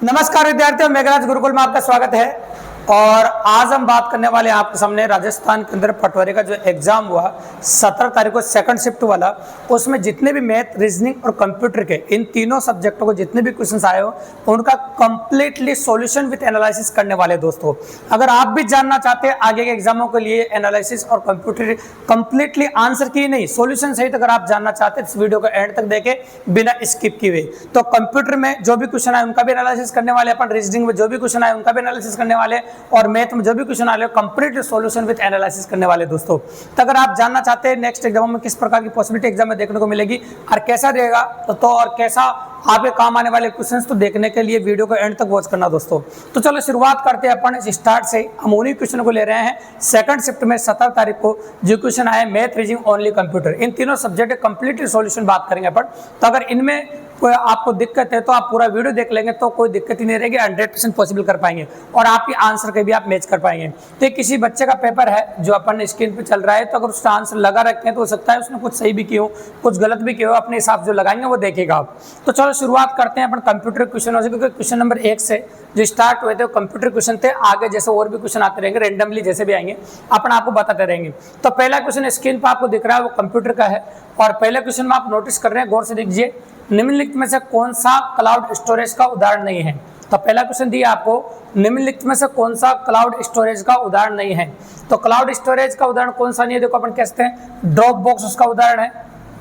नमस्कार विद्यार्थियों, मेघराज गुरुकुल में आपका स्वागत है। और आज हम बात करने वाले हैं आपके सामने राजस्थान के अंदर पटवारी का जो एग्जाम हुआ 17 तारीख को सेकंड शिफ्ट वाला, उसमें जितने भी मैथ, रीजनिंग और कंप्यूटर के इन तीनों सब्जेक्टों को जितने भी क्वेश्चंस आए हो उनका कंप्लीटली सॉल्यूशन विद एनालिसिस करने वाले दोस्तों। अगर आप भी जानना चाहते हैं आगे के एग्जामों के लिए एनालिसिस और कंप्यूटर कंप्लीटली आंसर की नहीं सॉल्यूशन सहित अगर आप जानना चाहते हैं इस वीडियो को एंड तक देखें बिना स्किप किए। तो कंप्यूटर में जो भी क्वेश्चन आए उनका भी एनालिसिस करने वाले, अपन रीजनिंग में जो भी क्वेश्चन आए उनका भी एनालिसिस करने वाले, और मैथ में जो भी क्वेश्चन आ रहे हो कंप्लीट सॉल्यूशन विद एनालिसिस करने वाले दोस्तों। तो अगर आप जानना चाहते हैं नेक्स्ट एग्जाम में किस प्रकार की पॉसिबिलिटी एग्जाम में देखने को मिलेगी और कैसा रहेगा तो और कैसा आपके काम आने वाले क्वेश्चंस, तो देखने के लिए वीडियो को एंड तक वॉच करना दोस्तों। तो चलो शुरुआत करते हैं अपन इस स्टार्ट से। हम उन्हीं क्वेश्चन को ले रहे हैं सेकंड शिफ्ट में 17 तारीख को जो क्वेश्चन आए मैथ, रीजनिंग, ओनली कंप्यूटर, इन तीनों सब्जेक्ट के कंप्लीटली सॉल्यूशन बात करेंगे अपन। तो अगर इनमें कोई आपको दिक्कत है तो आप पूरा वीडियो देख लेंगे तो कोई दिक्कत ही नहीं रहेगी, 100% पॉसिबल कर पाएंगे और आपके आंसर के भी आप मैच कर पाएंगे। तो किसी बच्चे का पेपर है जो अपन स्क्रीन पे चल रहा है, तो अगर उसका आंसर लगा रखे हैं तो हो सकता है उसने कुछ सही भी किया हो, कुछ गलत भी किया हो, अपने हिसाब जो लगाएंगे वो देखेगा आप। तो चलो शुरुआत करते हैं अपन कंप्यूटर क्वेश्चनों से, क्योंकि क्वेश्चन नंबर 1 से जो स्टार्ट हुए थे वो कंप्यूटर क्वेश्चन थे। आगे जैसे और भी क्वेश्चन आते रहेंगे रेंडमली जैसे भी आएंगे अपन आपको बताते रहेंगे। तो पहला क्वेश्चन स्क्रीन पर आपको दिख रहा है वो कंप्यूटर का है, और पहले क्वेश्चन में आप नोटिस कर रहे हैं, गौर से देखिए, निम्नलिखित में से कौन सा क्लाउड स्टोरेज का उदाहरण नहीं है। तो पहला क्वेश्चन दिया आपको, निम्नलिखित में से कौन सा क्लाउड स्टोरेज का उदाहरण नहीं है। तो क्लाउड स्टोरेज का उदाहरण कौन सा नहीं है, देखो अपन कहते हैं ड्रॉप बॉक्स उसका उदाहरण है,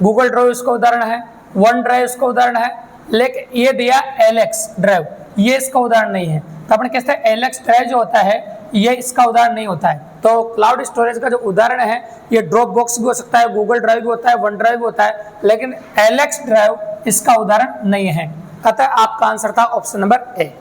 गूगल ड्राइव उसका उदाहरण है, वन ड्राइव उसका उदाहरण है, लेकिन ये दिया एलेक्स ड्राइव, ये इसका उदाहरण नहीं है। तो अपन कहते हैं एलेक्स ड्राइव जो होता है ये इसका उदाहरण नहीं होता है। तो क्लाउड स्टोरेज का जो उदाहरण है ये ड्रॉप बॉक्स भी हो सकता है, गूगल ड्राइव भी होता है, वन ड्राइव भी होता है, लेकिन एलेक्स ड्राइव इसका उदाहरण नहीं है। अतः आपका आंसर था ऑप्शन नंबर ए।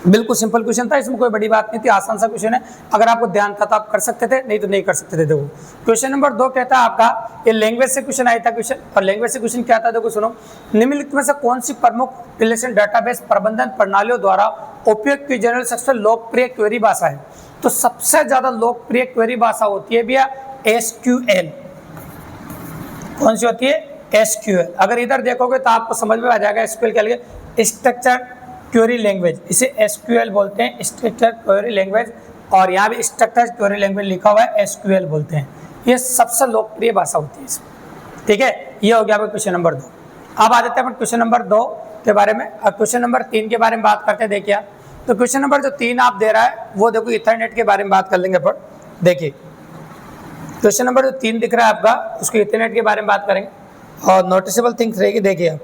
बिल्कुल सिंपल क्वेश्चन था, इसमें कोई बड़ी बात नहीं थी, आसान सा क्वेश्चन है। अगर आपको ध्यान था तो आप कर सकते थे, नहीं तो नहीं कर सकते थे। देखो क्वेश्चन नंबर 2 कहता है आपका, ये लैंग्वेज से क्वेश्चन आया था क्वेश्चन, और लैंग्वेज से क्वेश्चन क्या था देखो सुनो, निम्नलिखित में से कौन सी प्रमुख रिलेशन डेटाबेस प्रबंधन प्रणालियों द्वारा उपयोग की जनरल सबसे लोकप्रिय क्वेरी भाषा है। तो सबसे ज्यादा लोकप्रिय क्वेरी भाषा होती है भैया एसक्यूएल। कौन सी होती है? एसक्यूएल। अगर इधर देखोगे तो आपको समझ में आ जाएगा एसक्यूएल क्या लिखा, स्ट्रक्चर क्वेरी लैंग्वेज, इसे एसक्यूएल बोलते हैं, स्ट्रक्चर क्वेरी लैंग्वेज, और यहाँ भी स्ट्रक्चर क्वेरी लैंग्वेज लिखा हुआ है, एसक्यूएल बोलते हैं। ये सबसे लोकप्रिय भाषा होती है इसमें, ठीक है। ये हो गया क्वेश्चन नंबर 2। अब आ जाते हैं अपन क्वेश्चन नंबर 2 के बारे में। अब क्वेश्चन नंबर 3 के बारे में बात करते हैं। देखिए तो क्वेश्चन नंबर जो 3 आप दे रहा है वो देखो इथरनेट के बारे में बात कर लेंगे अपन। देखिए क्वेश्चन नंबर जो 3 दिख रहा है आपका, उसको इथरनेट के बारे में बात करेंगे और नोटिसेबल थिंग्स रहेगी। देखिए आप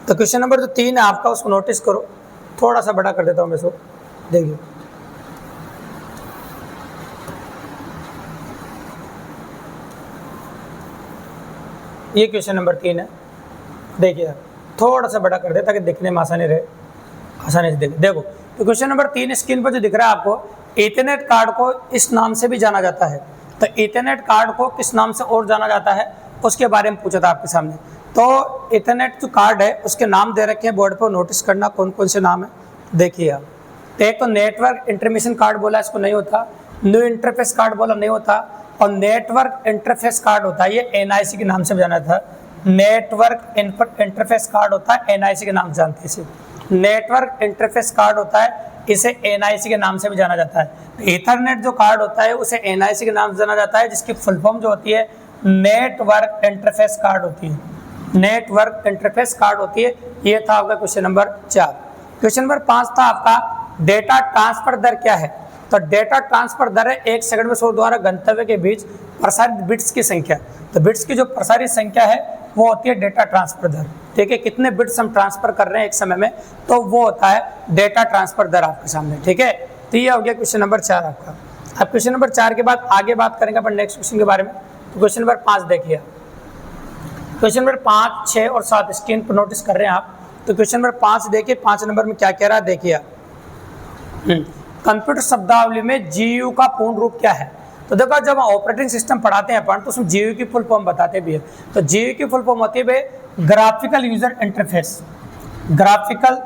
तो क्वेश्चन नंबर जो 3 है आपका उसको नोटिस करो, थोड़ा सा बड़ा कर देता हूँ मैं इसको। देखिए ये क्वेश्चन नंबर 3 है। देखिए थोड़ा सा बड़ा कर दे ताकि देखने में आसानी रहे, आसानी से देखो। तो क्वेश्चन नंबर 3 स्क्रीन पर जो दिख रहा है आपको, ईथरनेट कार्ड को इस नाम से भी जाना जाता है। तो ईथरनेट कार्ड को किस नाम से और जाना जाता है उसके बारे में पूछा था आपके सामने। तो ईथरनेट जो कार्ड है उसके नाम दे रखे हैं बोर्ड पर, नोटिस करना कौन कौन से नाम है। देखिए आप, तो एक तो नेटवर्क इंटरमिशन कार्ड बोला, इसको नहीं होता, न्यू इंटरफेस कार्ड बोला नहीं होता, और नेटवर्क इंटरफेस कार्ड होता है, ये एनआईसी के नाम से जाना था। नेटवर्क इंटरफेस कार्ड होता है, एनआईसी के नाम से जानते हैं इसे। नेटवर्क इंटरफेस कार्ड होता है, इसे एनआईसी के नाम से भी जाना जाता है। ईथरनेट जो कार्ड होता है उसे एनआईसी के नाम से जाना जाता है, जिसकी फुल फॉर्म जो होती है नेटवर्क इंटरफेस कार्ड होती है। नेटवर्क इंटरफेस कार्ड होती है। ये था आपका क्वेश्चन नंबर 4। क्वेश्चन नंबर 5 था आपका, डेटा ट्रांसफर दर क्या है। तो डेटा ट्रांसफर दर है 1 सेकंड में सोर्स द्वारा गंतव्य के बीच प्रसारित बिट्स की संख्या। तो बिट्स की जो प्रसारित संख्या है वो होती है डेटा ट्रांसफर दर, ठीक है। कितने बिट्स हम ट्रांसफर कर रहे हैं एक समय में, तो वो होता है डेटा ट्रांसफर दर आपके सामने, ठीक है। तो ये हो गया क्वेश्चन नंबर 4 आपका। अब क्वेश्चन नंबर 4 के बाद आगे बात करेंगे अपन नेक्स्ट क्वेश्चन के बारे में। तो क्वेश्चन नंबर 5 देखिए, क्वेश्चन नंबर 5, 6 और 7 स्क्रीन पर नोटिस कर रहे हैं आप। तो क्वेश्चन नंबर 5 देखिए, 5 नंबर में क्या कह रहा है देखिए आप, कंप्यूटर शब्दावली में जीयू का पूर्ण रूप क्या है। तो देखो जब ऑपरेटिंग सिस्टम पढ़ाते हैं अपन तो उसमें जीयू की फुल फॉर्म बताते भी है। तो जीयू की फुल फॉर्म होती है graphical user interface, graphical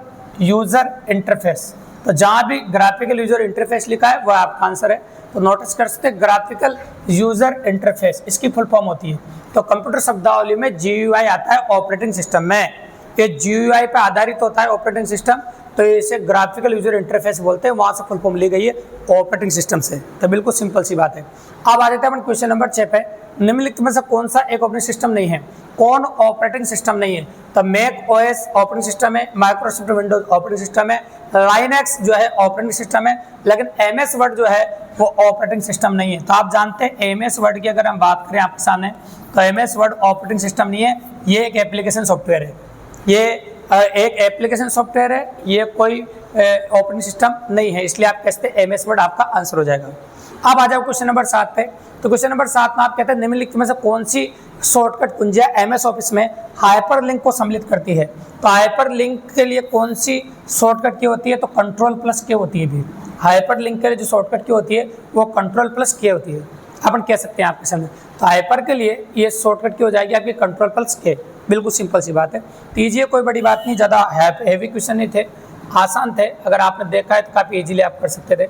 user interface. तो जहां भी ग्राफिकल यूजर इंटरफेस लिखा है वह आपका आंसर है। तो नोटिस कर सकते ग्राफिकल यूजर इंटरफेस इसकी फुल फॉर्म होती है। तो कंप्यूटर शब्दावली में जीयूआई आता है ऑपरेटिंग सिस्टम में। ये GUI पे आधारित होता है ऑपरेटिंग सिस्टम, तो इसे ग्राफिकल यूजर इंटरफेस बोलते हैं, वहां से फुल फॉर्म ली गई है ऑपरेटिंग सिस्टम से। तो बिल्कुल सिंपल सी बात है। अब आ जाते हैं अपन क्वेश्चन नंबर 6 पे। निम्नलिखित में से कौन सा एक ऑपरेटिंग सिस्टम नहीं है? कौन ऑपरेटिंग सिस्टम नहीं है? तो मैक OS ऑपरेटिंग सिस्टम है, माइक्रोसॉफ्ट विंडोज ऑपरेटिंग सिस्टम है, लाइनक्स जो है ऑपरेटिंग सिस्टम है, लेकिन MS वर्ड जो है वो ऑपरेटिंग सिस्टम नहीं है। तो आप जानते हैं MS वर्ड की अगर हम बात करें आपके सामने, तो MS वर्ड ऑपरेटिंग सिस्टम नहीं है, ये एक एप्लीकेशन सॉफ्टवेयर है, ये एक एप्लीकेशन सॉफ्टवेयर है, ये कोई ऑपरेटिंग सिस्टम नहीं है, इसलिए आप कहते हैं MS वर्ड आपका आंसर हो जाएगा। अब आ जाओ क्वेश्चन नंबर 7 पे। तो क्वेश्चन नंबर 7 में आप कहते हैं निम्नलिखित में से कौन सी शॉर्टकट कुंजियां MS ऑफिस में हाइपरलिंक को सम्मिलित करती है? तो हाइपरलिंक के लिए कौन सी शॉर्टकट की होती है? तो Ctrl+K होती है। भी हाइपरलिंक के लिए जो शॉर्टकट की होती है वो Ctrl+K होती है, अपन कह सकते हैं आपके सामने। तो हाइपर के लिए ये शॉर्टकट की हो जाएगी आपकी Ctrl+K, बिल्कुल सिंपल सी बात है। कीजिए, कोई बड़ी बात नहीं, ज़्यादा हैवी क्वेश्चन नहीं थे, आसान थे, अगर आपने देखा है तो काफ़ी इजीली आप कर सकते थे।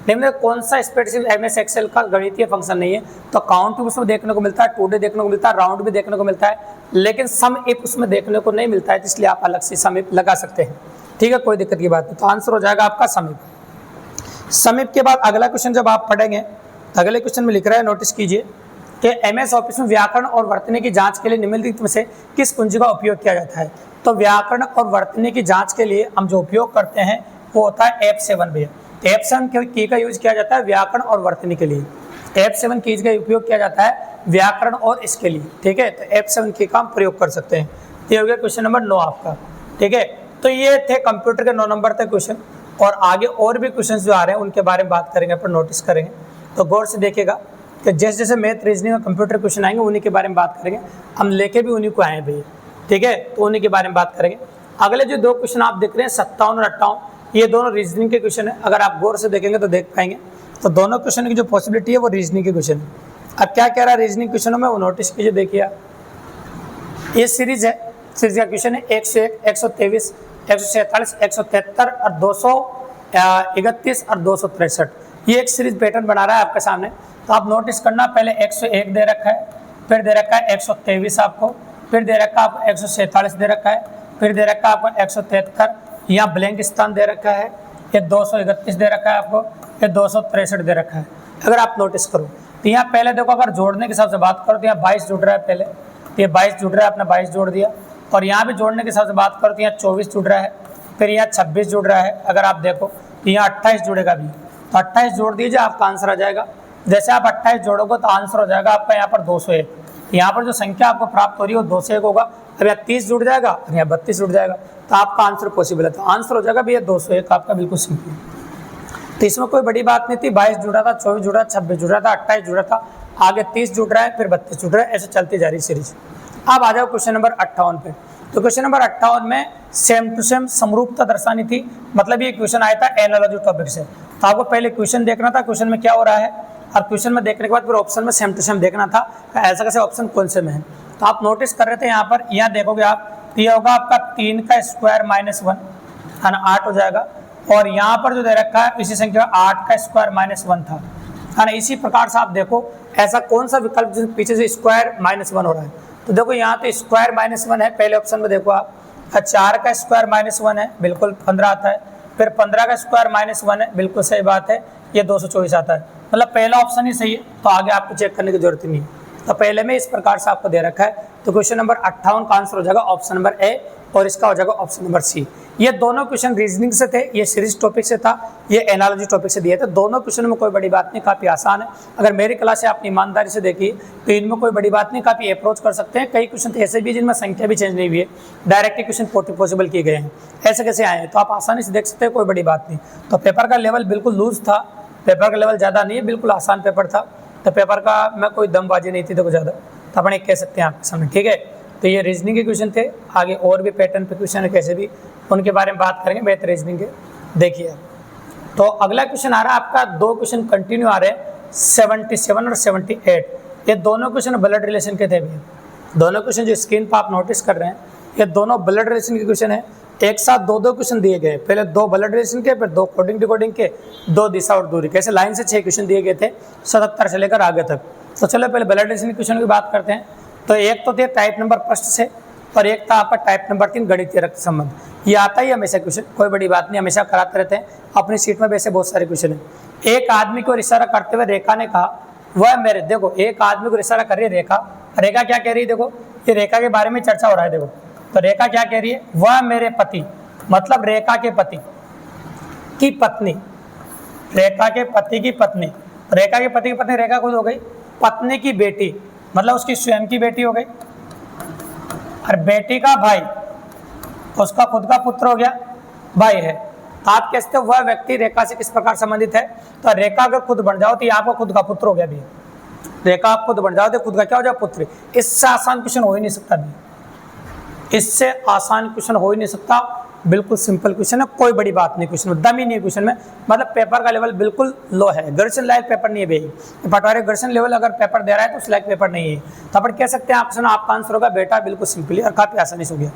निम्न कौन सा स्प्रेडशीट MS एक्सेल का गणितीय फंक्शन नहीं है? तो काउंट भी उसमें देखने को मिलता है, टुडे देखने को मिलता है, राउंड भी देखने को मिलता है, लेकिन सम इफ उसमें देखने को नहीं मिलता है, इसलिए आप अलग से सम इफ लगा सकते हैं। ठीक है, कोई दिक्कत की बात नहीं। तो आंसर हो जाएगा आपका सम इफ। सम इफ के बाद अगला क्वेश्चन जब आप पढ़ेंगे, अगले क्वेश्चन में लिख रहा है, नोटिस कीजिए कि MS ऑफिस में व्याकरण और वर्तनी की जांच के लिए निम्नलिखित में से किस कुंजी का उपयोग किया जाता है? तो व्याकरण और वर्तनी की जांच के लिए हम जो उपयोग करते हैं वो होता है F7 भैया। F7 की का यूज किया जाता है व्याकरण और वर्तनी के लिए। F7 की का उपयोग किया जाता है व्याकरण और इसके लिए। ठीक है, तो F7 की का हम प्रयोग कर सकते हैं। ये हो गया क्वेश्चन नंबर 9 आपका। ठीक है, तो ये थे कंप्यूटर के 9 नंबर तक क्वेश्चन, और आगे और भी क्वेश्चन जो आ रहे हैं उनके बारे में बात करेंगे, पर नोटिस करेंगे। तो गौर से देखिएगा कि जैसे जैसे मैथ, रीजनिंग और कंप्यूटर क्वेश्चन आएंगे उन्हीं के बारे में बात करेंगे। हम लेके भी उन्हीं को आए हैं भैया। ठीक है, तो उन्हीं के बारे में बात करेंगे। अगले जो 2 क्वेश्चन आप देख रहे हैं 57 और 58, ये दोनों रीजनिंग के क्वेश्चन है। अगर आप गौर से देखेंगे तो देख पाएंगे, तो दोनों क्वेश्चन की जो पॉसिबिलिटी है वो रीजनिंग के क्वेश्चन है। अब क्या कह रहा है रीजनिंग क्वेश्चनों में, वो नोटिस कीजिए, देखिए आप। ये सीरीज है, सीरीज का क्वेश्चन है 101, 123, 147, 173 और 231 और 263। ये एक सीरीज पैटर्न बना रहा है आपके सामने। तो आप नोटिस करना, पहले 101 दे रखा है, फिर दे रखा है 123 आपको, फिर दे रखा है आपको 147 दे रखा है, फिर दे रखा है आपको 173, यहाँ ब्लैंक स्थान दे रखा है, ये 231 दे रखा है आपको, ये 263 दे रखा है। अगर आप नोटिस करो तो यहाँ पहले देखो, अगर जोड़ने के हिसाब से बात करो तो यहाँ 22 जुड़ रहा है, पहले तो ये 22 जुड़ रहा है, आपने 22 जोड़ दिया। और यहाँ भी जोड़ने के हिसाब से बात करो तो यहाँ 24 जुड़ रहा है, फिर यहाँ 26 जुड़ रहा है। अगर आप देखो तो यहाँ 28 जुड़ेगा भी, तो 28 जोड़ दीजिए, आपका आंसर आ जाएगा। जैसे आप 28 जोड़ोगे तो आंसर हो जाएगा आपका यहाँ पर 201। यहाँ पर जो संख्या आपको प्राप्त हो रही है वो 201 होगा। अब यहाँ 30 जुड़ जाएगा और यहाँ 32 जुड़ जाएगा, तो आपका आंसर पॉसिबल है। तो आंसर हो जाएगा भैया 201 आपका, बिल्कुल सिंपल। तो इसमें कोई बड़ी बात नहीं थी। 22 जुड़ा था, 24 जुड़ा, 26 जुड़ा था, 28 जुड़ा था, आगे 30 जुड़ रहा है, फिर 32 जुड़ रहा है, ऐसे चलती जा रही सीरीज। अब आ जाओ क्वेश्चन नंबर 58 पे। तो क्वेश्चन नंबर 58 में सेम टू सेम समरूपता दर्शानी थी, मतलब ये क्वेश्चन आया था एनालॉजी टॉपिक से। तो आपको पहले क्वेश्चन देखना था, क्वेश्चन में क्या हो रहा है, और क्वेश्चन में देखने के बाद फिर ऑप्शन में सेम टू सेम देखना था, ऐसा कैसे ऑप्शन कौन से में है। तो आप नोटिस कर रहे थे यहाँ पर, यहाँ देखोगे आप, ये होगा आपका 3 का स्क्वायर माइनस 1 है ना, 8 हो जाएगा। और यहाँ पर जो दे रखा है इसी संख्या 8 का स्क्वायर माइनस 1 था, है ना। इसी प्रकार से आप देखो ऐसा कौन सा विकल्प जिस पीछे से स्क्वायर माइनस 1 हो रहा है। तो देखो यहाँ तो स्क्वायर माइनस 1 है, पहले ऑप्शन में देखो आप, 4 का स्क्वायर माइनस 1 है, बिल्कुल 15 आता है। फिर 15 का स्क्वायर माइनस 1 है, बिल्कुल सही बात है, ये 224 आता है। मतलब पहला ऑप्शन ही सही है, तो आगे आपको चेक करने की जरूरत नहीं है। तो पहले में इस प्रकार से आपको दे रखा है। तो क्वेश्चन नंबर 58 का आंसर हो जाएगा ऑप्शन नंबर ए, और इसका हो जाएगा ऑप्शन नंबर सी। ये दोनों क्वेश्चन रीजनिंग से थे, ये सीरीज टॉपिक से था, ये एनालॉजी टॉपिक से दिए थे। दोनों क्वेश्चन में कोई बड़ी बात नहीं, काफ़ी आसान है। अगर मेरी क्लास से आपने ईमानदारी से देखी तो इनमें कोई बड़ी बात नहीं, काफ़ी अप्रोच कर सकते हैं। कई क्वेश्चन ऐसे भी जिनमें संख्या भी चेंज नहीं हुई है, डायरेक्टली क्वेश्चन पॉसिबल किए गए हैं, ऐसे कैसे आए हैं, तो आप आसानी से देख सकते हैं, कोई बड़ी बात नहीं। तो पेपर का लेवल बिल्कुल लूज था, पेपर का लेवल ज़्यादा नहीं है, बिल्कुल आसान पेपर था। तो पेपर का में कोई दमबाजी नहीं थी देखो ज़्यादा, तो अपन एक कह सकते हैं आपके सामने। ठीक है, तो ये रीजनिंग के क्वेश्चन थे। आगे और भी पैटर्न पे क्वेश्चन है, कैसे भी उनके बारे में बात करेंगे मैथ रीजनिंग के। देखिए तो अगला क्वेश्चन आ रहा है आपका, 2 क्वेश्चन कंटिन्यू आ रहे हैं, 77 और 78। ये दोनों क्वेश्चन ब्लड रिलेशन के थे भैया। दोनों क्वेश्चन जो स्क्रीन पर आप नोटिस कर रहे हैं, ये दोनों ब्लड रिलेशन के क्वेश्चन है। एक साथ 2 क्वेश्चन दिए गए, पहले 2 ब्लड रिलेशन के, फिर 2 कोडिंग डिकोडिंग के, 2 दिशा और दूरी, कैसे लाइन से 6 क्वेश्चन दिए गए थे 77 से लेकर आगे तक। तो चलो पहले ब्लड रिलेशन के क्वेश्चन की बात करते हैं। तो एक तो थे टाइप नंबर फर्स्ट से, और एक था आपका टाइप नंबर 3 गणितीय रक्त संबंध। ये आता ही हमेशा क्वेश्चन, कोई बड़ी बात नहीं, हमेशा कराते रहते हैं अपनी सीट में, वैसे बहुत सारे क्वेश्चन है। एक आदमी को इशारा करते हुए रेखा ने कहा वह मेरे, देखो एक आदमी को इशारा कर रही है रेखा, रेखा क्या कह रही है, देखो ये रेखा के बारे में चर्चा हो रहा है। देखो तो रेखा क्या कह रही है, वह मेरे पति, मतलब रेखा के पति की पत्नी, रेखा के पति की पत्नी, रेखा के पति की पत्नी रेखा खुद हो गई, पत्नी की बेटी मतलब उसकी स्वयं की बेटी हो गई, और बेटी का भाई उसका खुद का पुत्र हो गया, भाई है। आप कहते हो वह व्यक्ति रेखा से किस प्रकार संबंधित है, तो रेखा अगर खुद बन जाओ तो ये आपका खुद का पुत्र हो गया भी, रेखा आप खुद बन जाओ तो खुद का क्या हो जाए, पुत्र। इससे आसान क्वेश्चन हो ही नहीं सकता भी, इससे आसान क्वेश्चन हो ही नहीं सकता, बिल्कुल सिंपल क्वेश्चन है, कोई बड़ी बात नहीं क्वेश्चन में, दम ही नहीं क्वेश्चन में, मतलब पेपर का लेवल बिल्कुल लो है, ग्रेजुएशन लायक पेपर नहीं है भाई। पटवारी ग्रेजुएशन लेवल अगर पेपर दे रहा है तो उस लायक पेपर नहीं है, तो अपन कह सकते हैं आपका आंसर होगा बेटा बिल्कुल सिंपली और काफी आसानी से हो गया।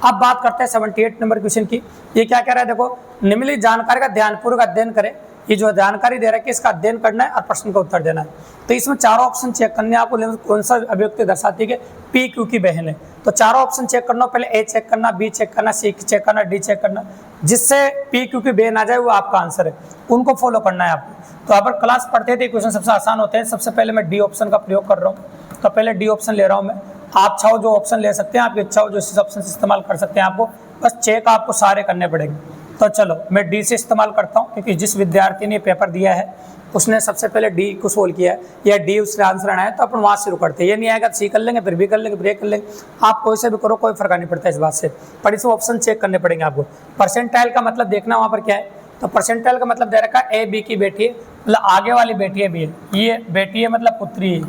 अब बात करते हैं 78 नंबर क्वेश्चन की। ये क्या कह रहा है, देखो निम्नलिखित जानकारी का ध्यानपूर्वक अध्ययन करें। ये जो जानकारी दे रहा है कि इसका अध्ययन करना है और प्रश्न का उत्तर देना है। तो इसमें चारों ऑप्शन चेक करने आपको, कौन सा अभिव्यक्ति दर्शाती है, पी क्यू की बहन है। तो चारों ऑप्शन चेक करना, पहले ए चेक करना, बी चेक करना, सी चेक करना, डी चेक करना, जिससे पी क्यू की बहन आ जाए वो आपका आंसर है, उनको फॉलो करना है आपको। तो अगर क्लास पढ़ते थे क्वेश्चन सबसे आसान होते हैं। सबसे पहले मैं डी ऑप्शन का प्रयोग कर रहा हूँ, तो पहले डी ऑप्शन ले रहा हूँ मैं, आप चाहो जो ऑप्शन ले सकते हैं, आपकी इच्छा हो जो इस ऑप्शन से इस्तेमाल कर सकते हैं, आपको बस चेक आपको सारे करने पड़ेंगे। तो चलो मैं डी से इस्तेमाल करता हूँ, क्योंकि जिस विद्यार्थी ने पेपर दिया है उसने सबसे पहले डी को सोल्व किया है, या डी उसका आंसर आना है, तो अपन वहाँ शुरू करते हैं। ये नहीं आएगा तो सी कर लेंगे, फिर बी कर लेंगे, ब्रेक कर लेंगे, आप कोई से भी करो, कोई फर्क नहीं पड़ता इस बात से, पर इसमें ऑप्शन चेक करने पड़ेंगे आपको। परसेंटाइल का मतलब देखना वहाँ पर क्या है, तो परसेंटाइल का मतलब दे रखा है ए बी की बेटी है, मतलब आगे वाली बेटी है बी है, ये बेटी है मतलब पुत्री है,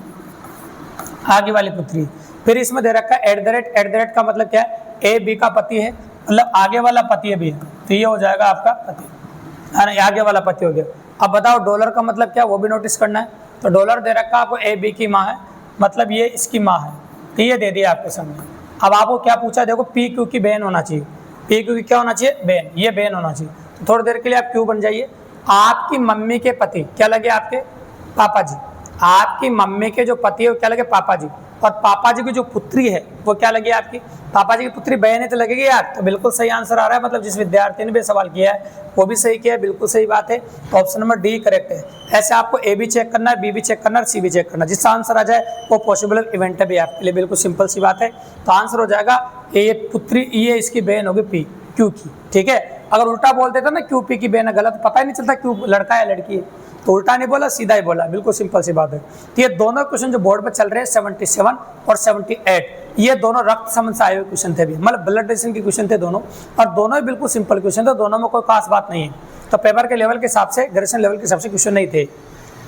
आगे वाली पुत्री। फिर इसमें दे रखा है @ का मतलब क्या है, ए बी का पति है, मतलब आगे वाला पति है भी है, तो ये हो जाएगा आपका पति, है ना, आगे वाला पति हो गया। अब बताओ डॉलर का मतलब क्या, वो भी नोटिस करना है। तो डॉलर दे रखा आपको ए बी की माँ है, मतलब ये इसकी माँ है, तो ये दे दिया आपके सामने। अब आपको क्या पूछा, देखो पी क्यू की बहन होना चाहिए, पी क्यू की क्या होना चाहिए, बहन, ये बहन होना चाहिए। तो थोड़ी देर के लिए आप क्यू बन जाइए। आपकी मम्मी के पति क्या लगे, आपके पापा जी, आपकी मम्मी के जो पति है वो क्या लगे, पापा जी, और पापा जी की जो पुत्री है वो क्या लगी आपकी, पापा जी की पुत्री बहन है, तो लगेगी यार। तो बिल्कुल सही आंसर आ रहा है, मतलब जिस विद्यार्थी ने भी सवाल किया है वो भी सही किया है, बिल्कुल सही बात है। तो ऑप्शन नंबर डी करेक्ट है। ऐसे आपको ए भी चेक करना है, बी भी चेक करना है, सी भी चेक करना है, जिसका आंसर आ जाए वो पॉसिबल इवेंट है भी आपके लिए, बिल्कुल सिंपल सी बात है। तो आंसर हो जाएगा ये पुत्री, ये इसकी बहन होगी पी क्यू की, ठीक है। अगर उल्टा बोल देता ना क्यू पी की बहन है, गलत, पता ही नहीं चलता क्यू लड़का है लड़की है, तो उल्टा नहीं बोला सीधा ही बोला, बिल्कुल सिंपल सी बात है। तो ये दोनों क्वेश्चन जो बोर्ड पर चल रहे हैं 77 और 78, ये दोनों रक्त संबंध से आए हुए क्वेश्चन थे भी, मतलब ब्लड रिलेशन के क्वेश्चन थे दोनों, और दोनों ही बिल्कुल सिंपल क्वेश्चन थे, दोनों में कोई खास बात नहीं है। तो पेपर के लेवल के हिसाब से, ग्रेजुएशन लेवल के हिसाब से क्वेश्चन नहीं थे।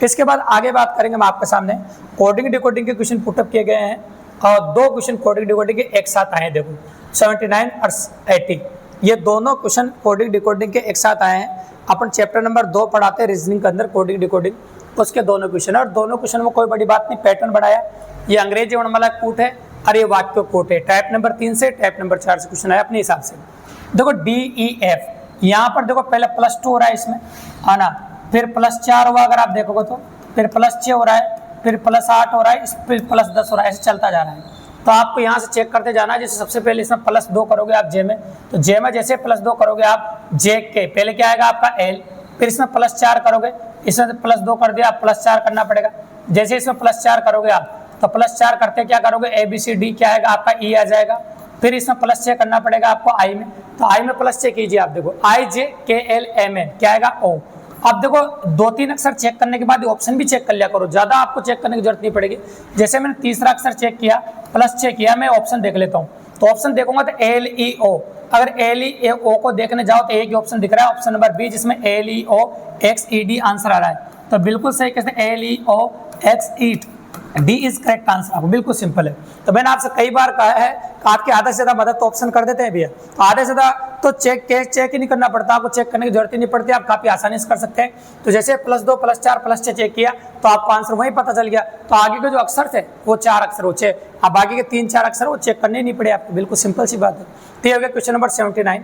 इसके बाद आगे बात करेंगे हम आपके सामने, कोडिंग डिकोडिंग के क्वेश्चन पुटअप किए गए हैं, और दो क्वेश्चन कोडिंग डिकोडिंग के एक साथ आए हैं, देखो 79 और 80, ये दोनों क्वेश्चन कोडिंग डिकोडिंग के एक साथ आए हैं। अपन चैप्टर नंबर 2 पढ़ाते हैं रीजनिंग के अंदर कोडिंग डिकोडिंग, उसके दोनों क्वेश्चन है, और दोनों क्वेश्चन में कोई बड़ी बात नहीं, पैटर्न बनाया। ये अंग्रेजी वर्णमाला कूट है और ये वाक्य कूट है, टाइप नंबर 3 से टाइप नंबर 4 से क्वेश्चन आया अपने हिसाब से। देखो DEF, यहाँ पर देखो पहले +2 हो रहा है इसमें, है ना, फिर +4 हुआ अगर आप देखोगे तो, फिर +6 हो रहा है, फिर +8 हो रहा है, फिर +10 हो रहा है, ऐसे चलता जा रहा है। तो आपको यहाँ से चेक करते जाना है। जैसे सबसे पहले इसमें +2 करोगे आप जे में, तो जे में जैसे +2 करोगे आप, जे के पहले क्या आएगा आपका L, फिर इसमें +4 करोगे, इसमें +2 कर दिया, +4 करना पड़ेगा। जैसे इसमें +4 करोगे आप, तो +4 करते क्या करोगे, ABCD क्या आएगा आपका E आ जाएगा, फिर इसमें +6 करना पड़ेगा आपको I में, तो I में +6 कीजिए आप, देखो IJKLMN क्या आएगा O। अब देखो 2-3 अक्षर चेक करने के बाद ऑप्शन भी चेक कर लिया करो, ज्यादा आपको चेक करने की जरूरत नहीं पड़ेगी। जैसे मैंने तीसरा अक्षर चेक किया, +6 किया, मैं ऑप्शन देख लेता हूँ, तो ऑप्शन देखूंगा तो LEO, अगर LEO को देखने जाओ तो एक ही ऑप्शन दिख रहा है, ऑप्शन नंबर बी, जिसमें LEOXED आंसर आ रहा है, तो बिल्कुल सही कैसे LEOXED, D is correct answer, आपको बिल्कुल सिंपल है। तो मैंने आपसे कई बार कहा है कि आपके आधे से ज्यादा मदद तो ऑप्शन कर देते हैं भैया, तो आधे से ज्यादा तो चेक ही नहीं करना पड़ता, आपको चेक करने की जरूरत ही नहीं पड़ती, आप काफी आसानी से कर सकते हैं। तो जैसे +2 +4 +6 चेक किया तो आपको आंसर वही पता चल गया, तो आगे के जो अक्षर थे वो 4 अक्षर, वो 6, अब आगे के 3-4 अक्षर वो चेक करने नहीं पड़े आपको, बिल्कुल सिंपल सी बात है। तो ये हो गया क्वेश्चन नंबर 79।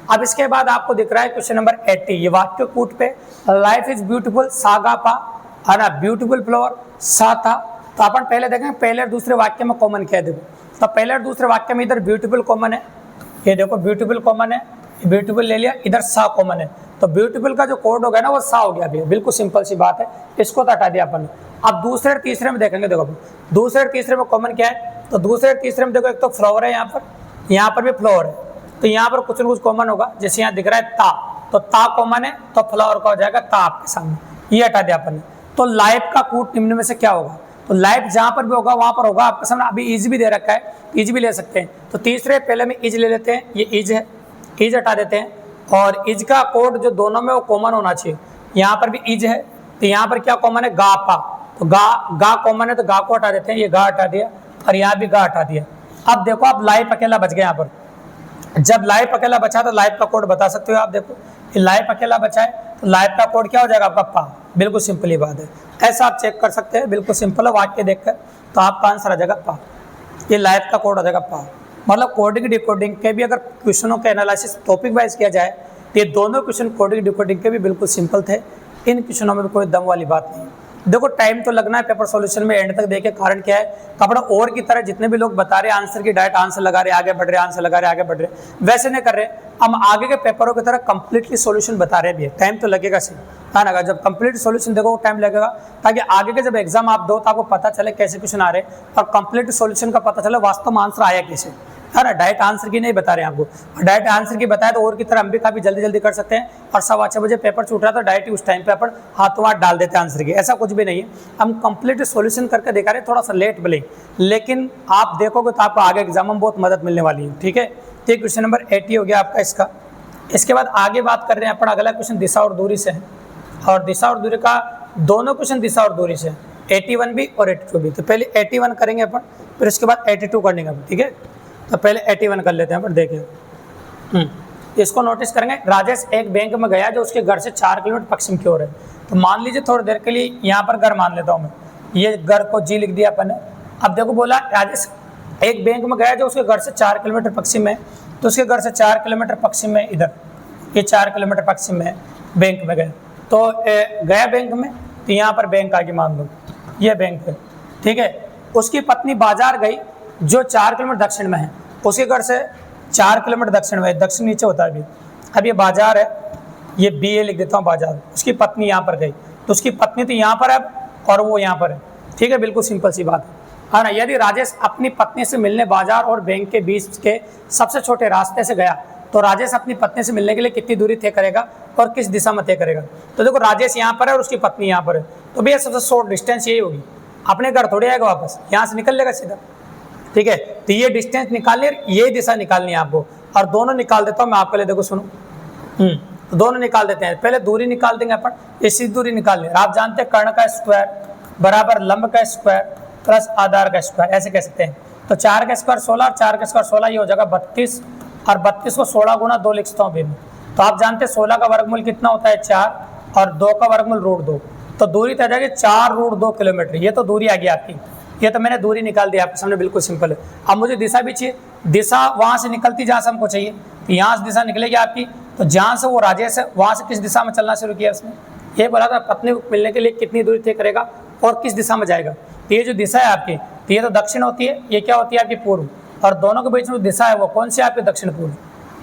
अब इसके बाद आपको दिख रहा है क्वेश्चन नंबर 80, ये वाक्य कूट पे, लाइफ इज ब्यूटीफुल सागा पा, है ना, ब्यूटीफुल फ्लावर सा था। तो अपन पहले देखें, पहले और दूसरे वाक्य में कॉमन क्या है, देखो तो पहले और दूसरे वाक्य में इधर ब्यूटीफुल कॉमन है, ये देखो ब्यूटीफुल कॉमन है, ब्यूटीफुल ले लिया, इधर सा कॉमन है, तो ब्यूटीफुल का जो कोड हो गया ना वो सा हो गया भैया, बिल्कुल सिंपल सी बात है, इसको तो हटा दिया अपन। अब दूसरे और तीसरे में देखेंगे, देखो दूसरे और तीसरे में कॉमन क्या है, तो दूसरे और तीसरे में देखो एक तो फ्लावर है, यहाँ पर भी फ्लावर है, तो यहाँ पर कुछ न कुछ कॉमन होगा, जैसे यहाँ दिख रहा है ता, तो ता कॉमन है, तो फ्लावर का हो जाएगा ता आपके सामने, ये हटा दिया अपन ने। तो लाइफ का कूट निम्न में से क्या होगा, तो लाइफ जहां पर भी होगा वहां पर होगा आपके सामने। अभी इज भी दे रखा है, इज भी ले सकते हैं, तो तीसरे पहले में इज ले लेते हैं, ये इज है, इज हटा देते हैं, और इज का कोड जो दोनों में वो कॉमन होना चाहिए, यहाँ पर भी इज है, तो यहाँ पर क्या कॉमन है, गा पा, तो गा कॉमन है, तो गा को हटा देते हैं, ये गा हटा दिया, और यहाँ भी गा हटा दिया। अब देखो अब लाइफ अकेला बच गया, यहाँ पर जब लाइफ अकेला बचा तो लाइफ का कोड बता सकते हो आप, देखो लाइफ अकेला बचा है, तो लाइफ का कोड क्या हो जाएगा आपका पा, बिल्कुल सिंपल ही बात है, ऐसा आप चेक कर सकते हैं, बिल्कुल सिंपल है वाक्य देखकर, तो आपका आंसर आ जाएगा पा, ये लाइफ का कोड आ जाएगा पा। मतलब कोडिंग डिकोडिंग के भी अगर क्वेश्चनों के एनालिसिस टॉपिक वाइज किया जाए तो ये दोनों क्वेश्चन कोडिंग डिकोडिंग के भी बिल्कुल सिंपल थे, इन क्वेश्चनों में भी कोई दम वाली बात नहीं। देखो टाइम तो लगना है पेपर सॉल्यूशन में, एंड तक देखे, कारण क्या है, कपड़ा और की तरह जितने भी लोग बता रहे आंसर की डायरेक्ट आंसर लगा रहे आगे बढ़ रहे, आंसर लगा रहे आगे बढ़ रहे, वैसे नहीं कर रहे, हम आगे के पेपरों की तरह कंप्लीटली सॉल्यूशन बता रहे भी है, टाइम तो लगेगा सही है ना, जब कंप्लीट सॉल्यूशन देखो टाइम लगेगा, ताकि आगे के जब एग्जाम आप दो तो आपको पता चले कैसे क्वेश्चन आ रहे और कंप्लीट सॉल्यूशन का पता चले वास्तव में आंसर आया कैसे, है ना। डायरेक्ट आंसर की नहीं बता रहे हैं आपको, डायरेक्ट आंसर की बताए तो और की तरह हम भी काफी जल्दी जल्दी कर सकते हैं, और 6:15 बजे पेपर छूट रहा तो डायरेक्ट उस टाइम पे अपन हाथों हाथ डाल देते हैं आंसर की, ऐसा कुछ भी नहीं है, हम कंप्लीट सॉल्यूशन करके दिखा रहे हैं, थोड़ा सा लेट भले, लेकिन आप देखोगे तो आपको आगे एग्जाम में बहुत मदद मिलने वाली है, ठीक है। तो क्वेश्चन नंबर 80 हो गया आपका इसका। इसके बाद आगे बात कर रहे हैं अपन, अगला क्वेश्चन दिशा और दूरी से है, और दिशा और दूरी का दोनों क्वेश्चन दिशा और दूरी से, 81 भी और 82 भी। तो पहले 81 करेंगे अपन, फिर उसके बाद 82 करने का, ठीक है। तो पहले 81 कर लेते हैं अपन, देखिए इसको नोटिस करेंगे। राजेश एक बैंक में गया जो उसके घर से 4 किलोमीटर पश्चिम की ओर है। तो मान लीजिए थोड़ी देर के लिए यहाँ पर घर मान लेता हूँ मैं, ये घर को जी लिख दिया अपन ने। अब देखो बोला राजेश एक बैंक में गया जो उसके घर से 4 किलोमीटर पश्चिम में, तो उसके घर से 4 किलोमीटर पश्चिम में, इधर ये 4 किलोमीटर पश्चिम में बैंक में गए, तो गया बैंक में, तो यहाँ पर बैंक आगे मान लो, ये बैंक है, ठीक है। उसकी पत्नी बाजार गई जो 4 किलोमीटर दक्षिण में है, उसके घर से 4 किलोमीटर दक्षिण में, दक्षिण नीचे होता है अभी, अब ये बाजार है, ये बी ए लिख देता हूँ बाजार। उसकी पत्नी यहाँ पर गई, तो उसकी पत्नी तो यहाँ पर है और वो यहाँ पर है, ठीक है, बिल्कुल सिंपल सी बात है ना। यदि राजेश अपनी पत्नी से मिलने बाजार और बैंक के बीच के सबसे छोटे रास्ते से गया, तो राजेश अपनी पत्नी से मिलने के लिए कितनी दूरी तय करेगा और किस दिशा में तय करेगा। तो देखो राजेश यहाँ पर है और उसकी पत्नी यहाँ पर है, तो भैया सबसे शॉर्ट डिस्टेंस यही होगी, अपने घर थोड़ी आएगा वापस, यहाँ से निकल लेगा सीधा, ठीक है। तो ये डिस्टेंस निकालनी है, ये दिशा निकालनी है आपको, और दोनों निकाल देता हूँ मैं आपके लिए, देखो सुनो, तो दोनों निकाल देते हैं। पहले दूरी निकाल देंगे अपन, इसी दूरी निकालनी है। आप जानते हैं कर्ण का स्क्वायर बराबर लंब का स्क्वायर प्लस आधार का स्क्वायर, ऐसे कह सकते हैं। तो 4 का स्क्वायर 16 और 4 का स्क्वायर 16, ये हो जाएगा 32, और 32 को 16 गुना 2 लिखता हूँ। तो आप जानते हैं 16 का वर्गमूल कितना होता है 4, और 2 का वर्गमूल √2, तो दूरी तय जाएगी 4√2 किलोमीटर। ये तो दूरी आ गई आपकी, ये तो मैंने दूरी निकाल दी आपके सामने, बिल्कुल सिंपल है। अब मुझे दिशा भी चाहिए, दिशा वहाँ से निकलती जहाँ से हमको चाहिए, तो यहाँ से दिशा निकलेगी आपकी, तो जहाँ से वो राजेश है वहाँ से किस दिशा में चलना शुरू किया उसने, ये बोला था पत्नी को मिलने के लिए कितनी दूरी तय करेगा और किस दिशा में जाएगा। तो ये जो दिशा है आपकी, तो ये तो दक्षिण होती है, ये क्या होती है आपकी पूर्व, और दोनों के बीच में जो दिशा है वो कौन सी आपकी दक्षिण पूर्व,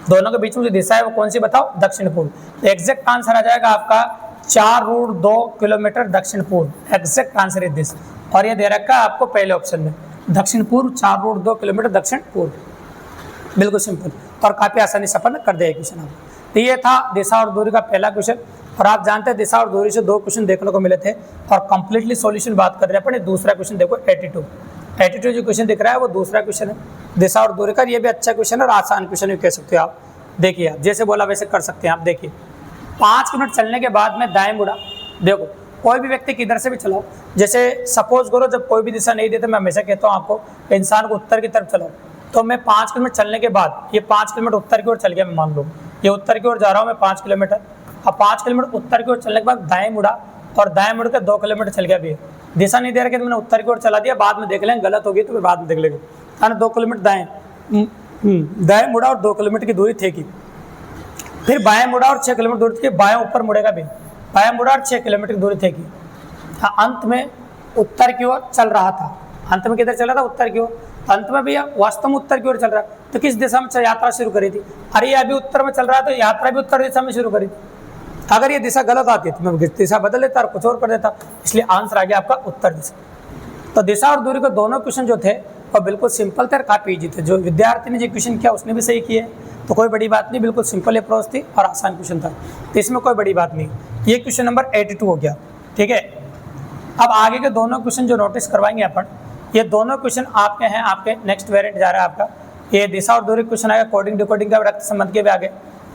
दोनों के बीच में जो दिशा है वो कौन सी बताओ, दक्षिण पूर्व। तो एग्जैक्ट आंसर आ जाएगा आपका 4√2 किलोमीटर दक्षिण पूर्व, एग्जैक्ट आंसर इज दिस। और ये दे रखा है आपको पहले ऑप्शन में, दक्षिण पूर्व 4√2 किलोमीटर दक्षिण पूर्व, बिल्कुल सिंपल, और काफी आसानी से अपन कर देगा क्वेश्चन आपको। तो ये था दिशा और दूरी का पहला क्वेश्चन, और आप जानते हैं दिशा और दूरी से 2 क्वेश्चन देखने को मिले थे, और कंप्लीटली सॉल्यूशन बात कर रहे हैं अपन। दूसरा क्वेश्चन देखो 82 जो क्वेश्चन दिख रहा है वो दूसरा क्वेश्चन है दिशा और दूरी का। ये भी अच्छा क्वेश्चन है और आसान क्वेश्चन भी कह सकते हो आप। देखिए आप जैसे बोला वैसे कर सकते हैं आप। देखिए 5 मिनट चलने के बाद में दाएं मुड़ा, देखो कोई भी व्यक्ति किधर से भी चलाओ, जैसे सपोज करो जब कोई भी दिशा नहीं देते, मैं हमेशा कहता हूँ आपको इंसान को उत्तर की तरफ चलाओ, तो मैं 5 किलोमीटर चलने के बाद ये 5 किलोमीटर उत्तर की ओर चल गया, मैं मान लो ये उत्तर की ओर जा रहा हूँ मैं 5 किलोमीटर। अब 5 किलोमीटर उत्तर की ओर चलने के बाद दाएं मुड़ा, और दाएं मुड़ के 2 किलोमीटर चल गया भी, दिशा नहीं दे रहा कि मैंने उत्तर की ओर चला दिया, बाद में देख लेंगे गलत होगी तो फिर बाद में देख लेंगे, है ना। 2 किलोमीटर दाएं मुड़ा और 2 किलोमीटर की दूरी थी की, फिर बाएं मुड़ा और 6 किलोमीटर दूरी थी, बाएं ऊपर मुड़ेगा भी, बाएं मुड़ा और 6 किलोमीटर की दूरी थी की। अंत में उत्तर की ओर चल रहा था, अंत में किधर चला था, उत्तर की ओर। तो अंत में भैया वास्तव में उत्तर की ओर चल रहा है, तो किस दिशा में यात्रा शुरू करी थी? अरे ये अभी उत्तर में चल रहा है तो यात्रा भी उत्तर दिशा में शुरू करी थी। अगर ये दिशा गलत आती तो मैं दिशा बदल देता और कुछ और कर देता, इसलिए आंसर आ गया आपका उत्तर दिशा। तो दिशा और दूरी के दोनों क्वेश्चन जो थे वो बिल्कुल सिंपल थे और काफी इजी थे। जो विद्यार्थी ने जो क्वेश्चन किया उसने भी सही किए, तो कोई बड़ी बात नहीं, बिल्कुल सिंपल अप्रोच थी और आसान क्वेश्चन था, तो इसमें कोई बड़ी बात नहीं। ये क्वेश्चन नंबर 82 हो गया, ठीक है। अब आगे के दोनों क्वेश्चन जो नोटिस करवाएंगे अपन, ये दोनों क्वेश्चन आपके हैं, आपके नेक्स्ट वेरिएंट जा रहा है आपका। ये दिशा और दूरी क्वेश्चन आएगा, कोडिंग डिकोडिंग का, रक्त संबंध के भी आगे,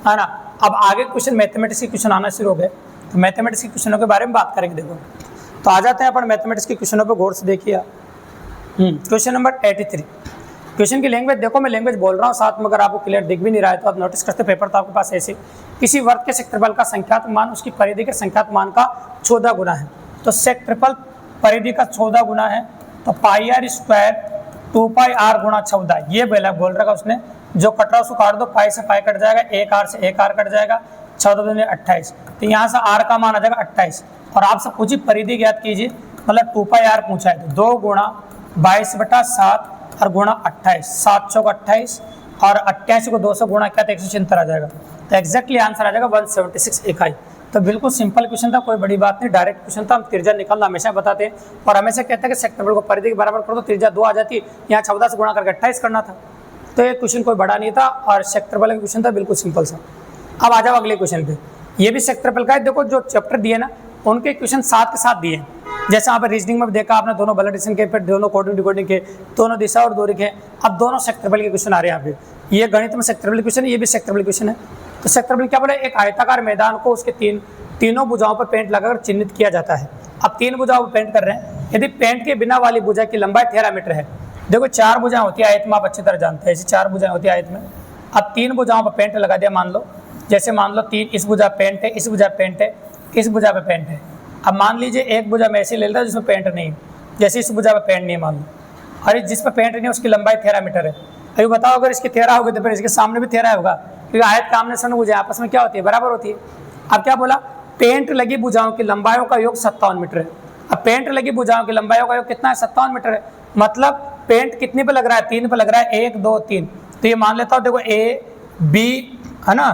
है ना। अब आगे क्वेश्चन मैथमेटिक्स के क्वेश्चन आना शुरू हो गए, तो मैथमेटिक्स के क्वेश्चनों के बारे में बात करेंगे। देखो तो आ जाते हैं अपन मैथमेटिक्स के क्वेश्चनों पर गौर से देखिए। क्वेश्चन नंबर 83, क्वेश्चन की लैंग्वेज देखो, मैं लैंग्वेज बोल रहा हूँ साथ में, अगर आपको क्लियर दिख भी नहीं रहा है तो आप नोटिस करते पेपर तो आपके पास ऐसे, किसी वर्ग के क्षेत्रफल का संख्यात्मक मान उसकी परिधि के संख्यात्मक मान का 14 गुना है। तो क्षेत्रफल परिधि का 14 गुना है, तो पाई आर स्क्वायर 2 पाई आर गुणा 14, ये बोल रहा उसने। जो कट रहा उसको काट दो, पाई से पाई कट जाएगा, एक आर से एक आर कट जाएगा, 14 दूनी 28, तो यहाँ से आर का मान आ जाएगा 28। और आपसे पूछी परिधि ज्ञात कीजिए, मतलब 2 पाई आर पूछा है, तो 2 गुणा 22/7 और गुणा 28, 7 चौक 28 और 88 को 200 गुणा किया तो 176 आ जाएगा, तो एक्जैक्टली आंसर आ जाएगा 176 इकाई। तो बिल्कुल सिंपल क्वेश्चन था, कोई बड़ी बात नहीं, डायरेक्ट क्वेश्चन था। हम त्रिज्या निकालना हमेशा बताते हैं और हमेशा कहते हैं कि क्षेत्रफल को परिधि के बराबर कर दो, त्रिज्या 2 आ जाती है, यहाँ 14 से गुणा करके 28 करना था। तो ये क्वेश्चन कोई बड़ा नहीं था और क्षेत्रफल का क्वेश्चन था, बिल्कुल सिंपल सा। अब आ जाओ अगले क्वेश्चन पे, ये भी क्षेत्रफल का है। देखो जो चैप्टर दिए ना उनके क्वेश्चन साथ के साथ दिए, जैसे यहाँ पर रीजनिंग में देखा आपने, दोनों ब्लड एडिशन के, फिर दोनों कोडिंग डिकोडिंग के, दोनों दिशा और दूरी के, अब दोनों क्षेत्रफल के क्वेश्चन आ रहे हैं यहाँ पे। ये गणित में क्षेत्रफल क्वेश्चन है, ये भी क्षेत्रफल क्वेश्चन है। तो क्षेत्रफल क्या बोले, एक आयताकार मैदान को उसके तीनों भुजाओं पर पेंट लगाकर चिन्हित किया जाता है। अब 3 भुजाओं पर पेंट कर रहे हैं, यदि पेंट के बिना वाली भुजा की लंबाई 13 मीटर है। देखो 4 भुजाएं होती है आयत में, आप अच्छी तरह जानते हैं, ऐसी 4 भुजाएं होती है आयत में। अब 3 भुजाओं पर पेंट लगा दिया, मान लो, जैसे मान लो 3, इस भुजा पेंट है, इस भुजा पेंट है, इस भुजा पे पेंट है। अब मान लीजिए एक भुजा में ऐसे ले लेता है जिसमें पेंट नहीं है, जैसे इस भुजा पे पेंट नहीं है मान लो, अरे जिस पे पेंट नहीं है उसकी लंबाई 13 मीटर है। अभी बताओ अगर इसकी 13 होगी तो फिर इसके सामने भी 13 होगा, क्योंकि आयत का आमने सामने भुजाएं आपस में क्या होती है, बराबर होती है। अब क्या बोला, पेंट लगी भुजाओं की लंबाइयों का योग 57 मीटर है। अब पेंट लगी भुजाओं की लंबाइयों का योग कितना है, 57 मीटर है। मतलब पेंट कितने पे लग रहा है, 3 पे लग रहा है, 1 2 3। तो ये मान लेता हूँ, देखो ए बी है ना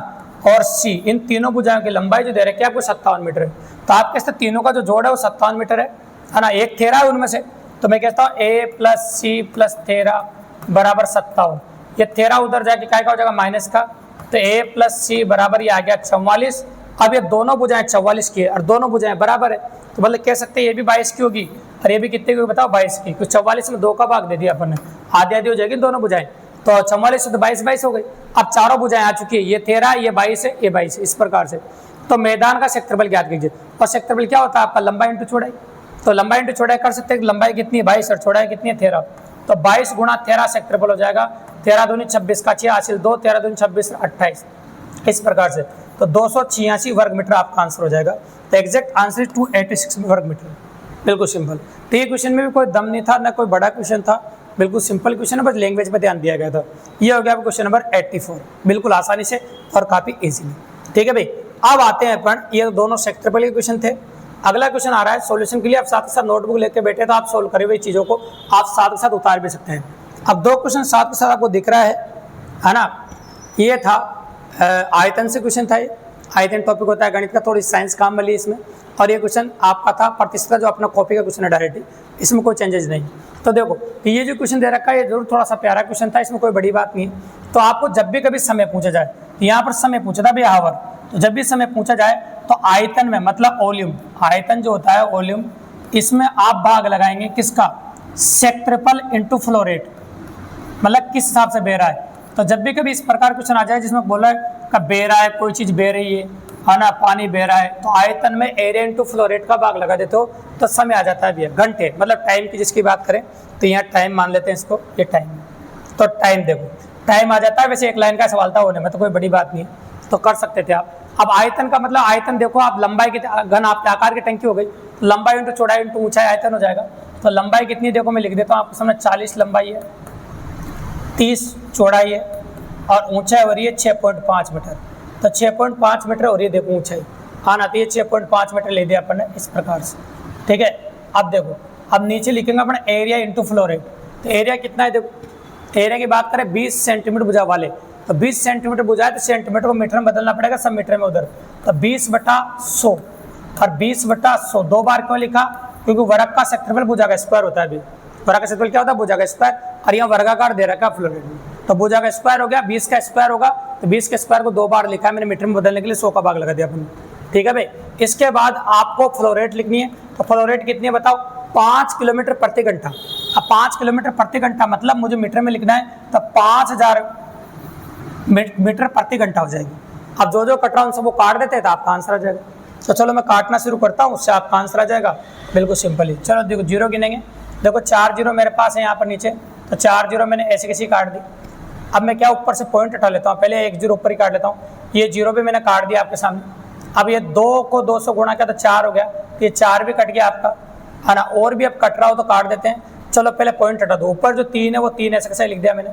और सी, इन तीनों भुजाओं की लंबाई जो दे रखी है आपको 57 मीटर है। तो आप कहते तीनों का जो जोड़ है वो 57 मीटर है ना, एक 13 है उनमें से। तो मैं कहता हूँ a + c + 13 बराबर 57। ये 13 उधर जाके क्या हो जाएगा, माइनस का, तो a + c बराबर ये आ गया 44। अब ये दोनों भुजाएं 44 की है और दोनों भुजाएं बराबर है, तो मतलब कह सकते हैं ये भी 22 की होगी और ये भी कितने की होगी बताओ, 22 की। कुछ 44 में 2 का भाग दे दिया अपन ने, आधी आधी हो जाएगी दोनों भुजाएं, तो 44 से तो 22 हो गई। अब चारों भुजाएं आ चुकी है, ये 13, ये 22 है, ये 22 है, इस प्रकार से। तो मैदान का क्षेत्रफल ज्ञात कीजिए, और क्षेत्रफल क्या होता है आपका, लंबाई इंटू चौड़ाई। तो लंबाई इंटू चौड़ाई कर सकते हैं, लंबाई कितनी है 22 और चौड़ाई कितनी है 13, तो 22 गुणा 13 क्षेत्रफल हो जाएगा। 13 दूनी 26 का 6 हासिल 2, 13 दूनी 26 28, इस प्रकार से। तो 286 वर्ग मीटर आपका आंसर हो जाएगा। तो एग्जैक्ट आंसर 286 वर्ग मीटर, बिल्कुल सिंपल। तो ये क्वेश्चन में भी कोई दम नहीं था, ना कोई बड़ा क्वेश्चन था, बिल्कुल सिंपल क्वेश्चन है, बस लैंग्वेज पे ध्यान दिया गया था। ये हो गया क्वेश्चन नंबर 84, बिल्कुल आसानी से और काफी इजीली। ठीक है भाई, अब आते हैं अपन, ये दोनों क्षेत्रफल के क्वेश्चन थे। अगला क्वेश्चन आ रहा है सॉल्यूशन के लिए, आप साथ के साथ नोटबुक लेके बैठे तो आप सोल्व करे हुए चीजों को आप साथ के साथ उतार भी सकते हैं। अब 2 क्वेश्चन साथ के साथ आपको दिख रहा है ना। ये था आयतन से क्वेश्चन था, ये आयतन टॉपिक होता है गणित का, थोड़ी साइंस काम वाली इसमें। और ये क्वेश्चन आपका था प्रतिशत, जो अपना कॉपी का क्वेश्चन है डायरेक्टली, इसमें कोई चेंजेस नहीं। तो देखो तो ये जो क्वेश्चन दे रखा है ये जरूर थोड़ा सा प्यारा क्वेश्चन था, इसमें कोई बड़ी बात नहीं है। तो आपको जब भी कभी समय पूछा जाए, यहाँ पर समय पूछा था भैया हावर, तो जब भी समय पूछा जाए तो आयतन में मतलब वॉल्यूम, आयतन जो होता है वॉल्यूम, इसमें आप भाग लगाएंगे किसका, क्षेत्रफल इंटू फ्लो रेट, मतलब किस हिसाब से बह रहा है। तो जब भी कभी इस प्रकार क्वेश्चन आ जाए जिसमें बोला है कि बह रहा है, कोई चीज़ बह रही है ना, पानी बह रहा है, तो आयतन में एरिया इंटू फ्लो रेट का भाग लगा देते हो तो समय आ जाता है भैया घंटे, मतलब टाइम की जिसकी बात करें तो यहाँ टाइम मान लेते हैं इसको, ये टाइम। तो टाइम देखो टाइम आ जाता है, वैसे एक लाइन का सवाल था होने में, तो कोई बड़ी बात नहीं, तो कर सकते थे आप। अब आयतन का मतलब आयतन देखो आप, लंबाई की घन आपके आकार की टंकी हो गई, लंबाई इंटू चौड़ाई इंटू ऊंचाई आयतन हो जाएगा। तो लंबाई कितनी देखो मैं लिख देता हूँ आपको सामने, 40 लंबाई है, 30 चौड़ाई है और ऊंचाई हो रही है 6.5 मीटर। तो 6.5 मीटर हो रही है देखो ऊंचाई, आना तो ये 6.5 मीटर ले दिया अपन ने इस प्रकार से। ठीक है, अब देखो अब नीचे लिखेंगे अपन एरिया इंटू फ्लो रेट। तो एरिया कितना है, देखो एरिया की बात करें 20 सेंटीमीटर भुजा वाले, तो 20 सेंटीमीटर भुजा है तो सेंटीमीटर को मीटर में बदलना पड़ेगा, सब मीटर में उधर, तो 20/100 और 20/100 दो बार क्यों लिखा, क्योंकि वर्ग का क्षेत्रफल भुजा का स्क्वायर होता है। अभी वर्ग का क्षेत्रफल क्या होता है, भुजा का स्क्वायर, और यहाँ वर्गाकार दे रखा है फ्लोरेट में, तो भुजा का स्क्वायर हो गया, 20 का स्क्वायर होगा, तो 20 के स्क्वायर को दो बार लिखा है मैंने मीटर में बदलने के लिए, 100 का भाग लगा दिया अपन। ठीक है भाई, इसके बाद आपको फ्लोरेट लिखनी है, तो फ्लोरेट कितनी है बताओ, 5 किलोमीटर प्रति घंटा। अब 5 किलोमीटर प्रति घंटा मतलब मुझे मीटर में लिखना है, तो 5000 मीटर प्रति घंटा हो जाएगी। अब जो कट रहा हूँ सबको काट देते हैं तो आपका आंसर आ जाएगा। तो चलो मैं काटना शुरू करता हूँ, उससे आपका आंसर आ जाएगा, बिल्कुल सिंपल ही। चलो देखो जीरो गिनेंगे, देखो 4 जीरो मेरे पास है यहाँ पर नीचे, तो 4 जीरो मैंने ऐसे कैसी काट दी। अब मैं क्या ऊपर से पॉइंट हटा लेता हूँ, पहले 1 जीरो ऊपर ही काट लेता हूँ, ये जीरो भी मैंने काट दिया आपके सामने। अब ये 2 को 2 से गुणा किया तो 4 हो गया, ये 4 भी कट गया आपका, है ना, और भी अब कट रहा हो तो काट देते हैं। चलो पहले पॉइंट हटा दो, ऊपर जो 3 है वो 3 ऐसे कैसे लिख दिया मैंने,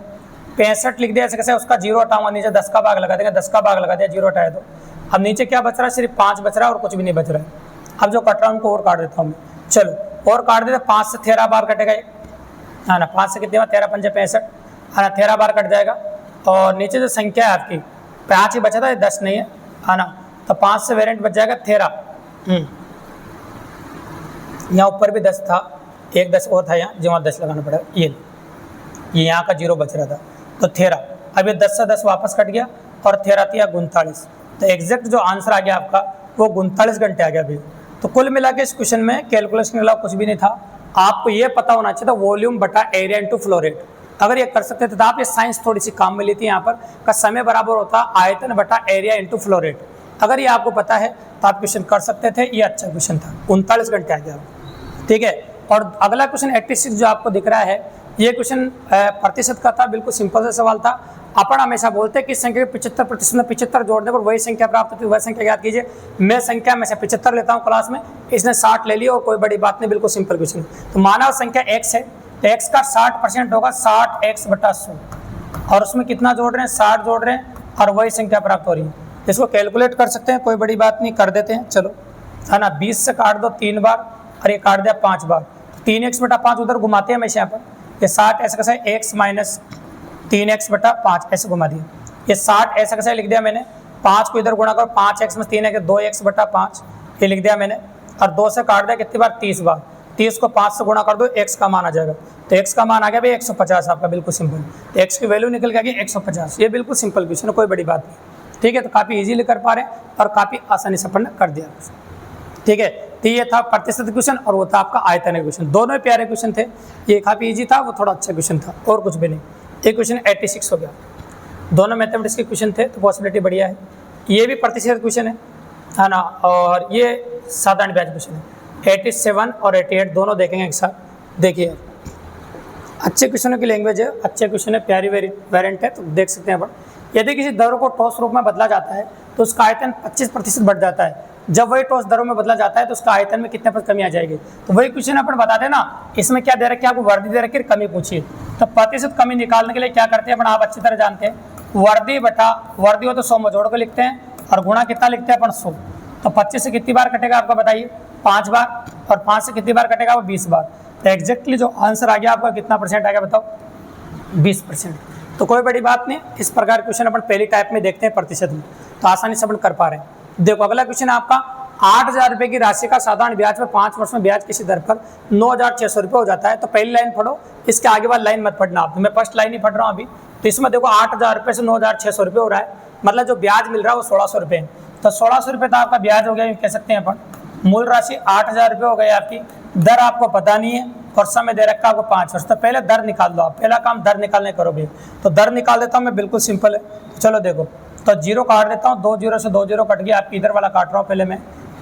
65 लिख दिया ऐसे कैसे, उसका जीरो हटाऊंगा, नीचे 10 का भाग लगा देंगे, 10 का भाग लगा दिया, जीरो हटाया तो अब नीचे क्या बच रहा है, सिर्फ 5 बच रहा है और कुछ भी नहीं बच रहा है। अब जो कट रहा है उनको और काट देता हूँ मैं, चलो और काट देते, 5 से 13 बार कटेगा, है ना, 5 से कितनी बार, 13 पंजे 65, है ना, 13 बार कट जाएगा। और नीचे जो संख्या है आपकी 5 ही बचा था, 10 नहीं है ना, तो 5 से वेरिएंट बच जाएगा 13। यहाँ ऊपर भी 10 था, एक 10 और था यहाँ, जो वहाँ 10 लगाना पड़ेगा, ये यहाँ का जीरो बच रहा था, तो 13। अब ये 10 से 10 वापस कट गया और 13 थी 39, तो एग्जैक्ट जो आंसर आ गया आपका वो 39 घंटे आ गया अभी। तो कुल मिला के इस क्वेश्चन में कैलकुलेशन के अलावा कुछ भी नहीं था, आपको ये पता होना चाहिए था वॉल्यूम बटा एरिया इंटू फ्लो रेट। अगर ये कर सकते थे तो आप ये साइंस थोड़ी सी काम में ली थी, यहाँ पर का समय बराबर होता आयतन बटा एरिया इंटू फ्लो रेट। अगर ये आपको पता है तो आप क्वेश्चन कर सकते थे, ये अच्छा क्वेश्चन था, 39 घंटे आ गया। ठीक है, और अगला क्वेश्चन 86 जो आपको दिख रहा है, ये क्वेश्चन प्रतिशत का था, बिल्कुल सिंपल सा सवाल था। अपन हमेशा बोलते हैं कि संख्या के 75% में 75 जोड़ने पर वही संख्या प्राप्त होती है, वह संख्या याद कीजिए। मैं संख्या में से 75 लेता हूँ क्लास में, इसने 60 ले लिया और कोई बड़ी बात नहीं, बिल्कुल सिंपल क्वेश्चन। तो मानव संख्या x है, तो x का 60% होगा 60x/100, और उसमें कितना जोड़ रहे हैं, 60 जोड़ रहे हैं, और वही संख्या प्राप्त हो रही है। इसको कैलकुलेट कर सकते हैं, कोई बड़ी बात नहीं, कर देते हैं, चलो, है ना। 20 से काट दो 3 बार और ये काट दिया 5 बार, 3x/5 उधर घुमाते हैं हमेशा यहाँ पर, ये 60 ऐसा कैसे x माइनस 3x/5 ऐसे घुमा दिया, ये 60 ऐसा कैसे लिख दिया मैंने, 5 को इधर गुणा करो, 5x में 3 है, 2x/5 ये लिख दिया मैंने, और 2 से काट दिया कितनी बार, 30 बार, 30 को 5 से गुणा कर दो, x का मान आ जाएगा, तो x का मान आ गया भाई 150 आपका, बिल्कुल सिंपल, तो x की वैल्यू निकल गई 150। ये बिल्कुल सिंपल क्वेश्चन है, कोई बड़ी बात नहीं। ठीक है, तो काफ़ी इजीली कर पा रहे हैं और काफ़ी आसानी से अपन ने कर दिया। ठीक है, तो ये था प्रतिशत क्वेश्चन और वो था आपका आयतन क्वेश्चन, दोनों ही प्यारे क्वेश्चन थे। ये काफ़ी इजी था, वो थोड़ा अच्छा क्वेश्चन था, और कुछ भी नहीं। ये क्वेश्चन 86 हो गया, दोनों मैथमेटिक्स के क्वेश्चन थे, तो पॉसिबिलिटी बढ़िया है। ये भी प्रतिशत क्वेश्चन है ना, और ये साधारण ब्याज क्वेश्चन है। 87 और 88 दोनों देखेंगे एक साथ। देखिए, अच्छे क्वेश्चनों की लैंग्वेज है, अच्छे क्वेश्चन है, प्यारी वेरिएंट है, तो देख सकते हैं अपन। यदि किसी दर को ठोस रूप में बदला जाता है तो उसका आयतन 25% बढ़ जाता है। जब वही ठोस दरों में बदला जाता है तो उसका आयतन में कितने % कमी आ जाएगी। तो वही क्वेश्चन अपन बताते ना, इसमें क्या दे रखी है आपको, वर्दी दे रखी है, कमी पूछिए। तो प्रतिशत कमी निकालने के लिए क्या करते हैं अपन, आप अच्छी तरह जानते हैं, वर्दी बटा वर्दी हो तो 100 में जोड़ को लिखते हैं, और गुणा कितना लिखते हैं अपन, 100। तो 25 से कितनी बार कटेगा आपका बताइए, 5 बार, और 5 से कितनी बार कटेगा वो 20 बार। तो एग्जैक्टली जो आंसर आ गया आपका कितना % आ गया बताओ, 20%। तो कोई बड़ी बात नहीं, इस प्रकार क्वेश्चन अपन पहली टाइप में देखते हैं प्रतिशत में, तो आसानी से अपन कर पा रहे हैं। देखो अगला क्वेश्चन आपका, 8,000 रुपये की राशि का साधारण ब्याज में 5 वर्ष में ब्याज किसी दर पर 9,600 रुपये हो जाता है। तो पहली लाइन पढ़ो, इसके आगे वाली लाइन मत पढ़ना आप, मैं फर्स्ट लाइन ही पढ़ रहा हूँ अभी। तो इसमें देखो 8,000 रुपये से 9,600 रुपये हो रहा है, मतलब जो ब्याज मिल रहा है वो 1,600 रुपये है। तो 1,600 रुपये तो आपका ब्याज हो गया, कह सकते हैं अपन। मूल राशि 8,000 रुपये हो गई आपकी, दर आपको पता नहीं है और समय दे रखा आपको 5 वर्ष। तो पहले दर निकाल दो आप, पहला काम दर निकालने करोगे। तो दर निकाल देता हूँ मैं, बिल्कुल सिंपल है। तो चलो देखो, तो जीरो काट देता हूँ, 2 जीरो से 2 जीरो कट गया, आपकी इधर वाला काट रहा हूँ पहले मैं,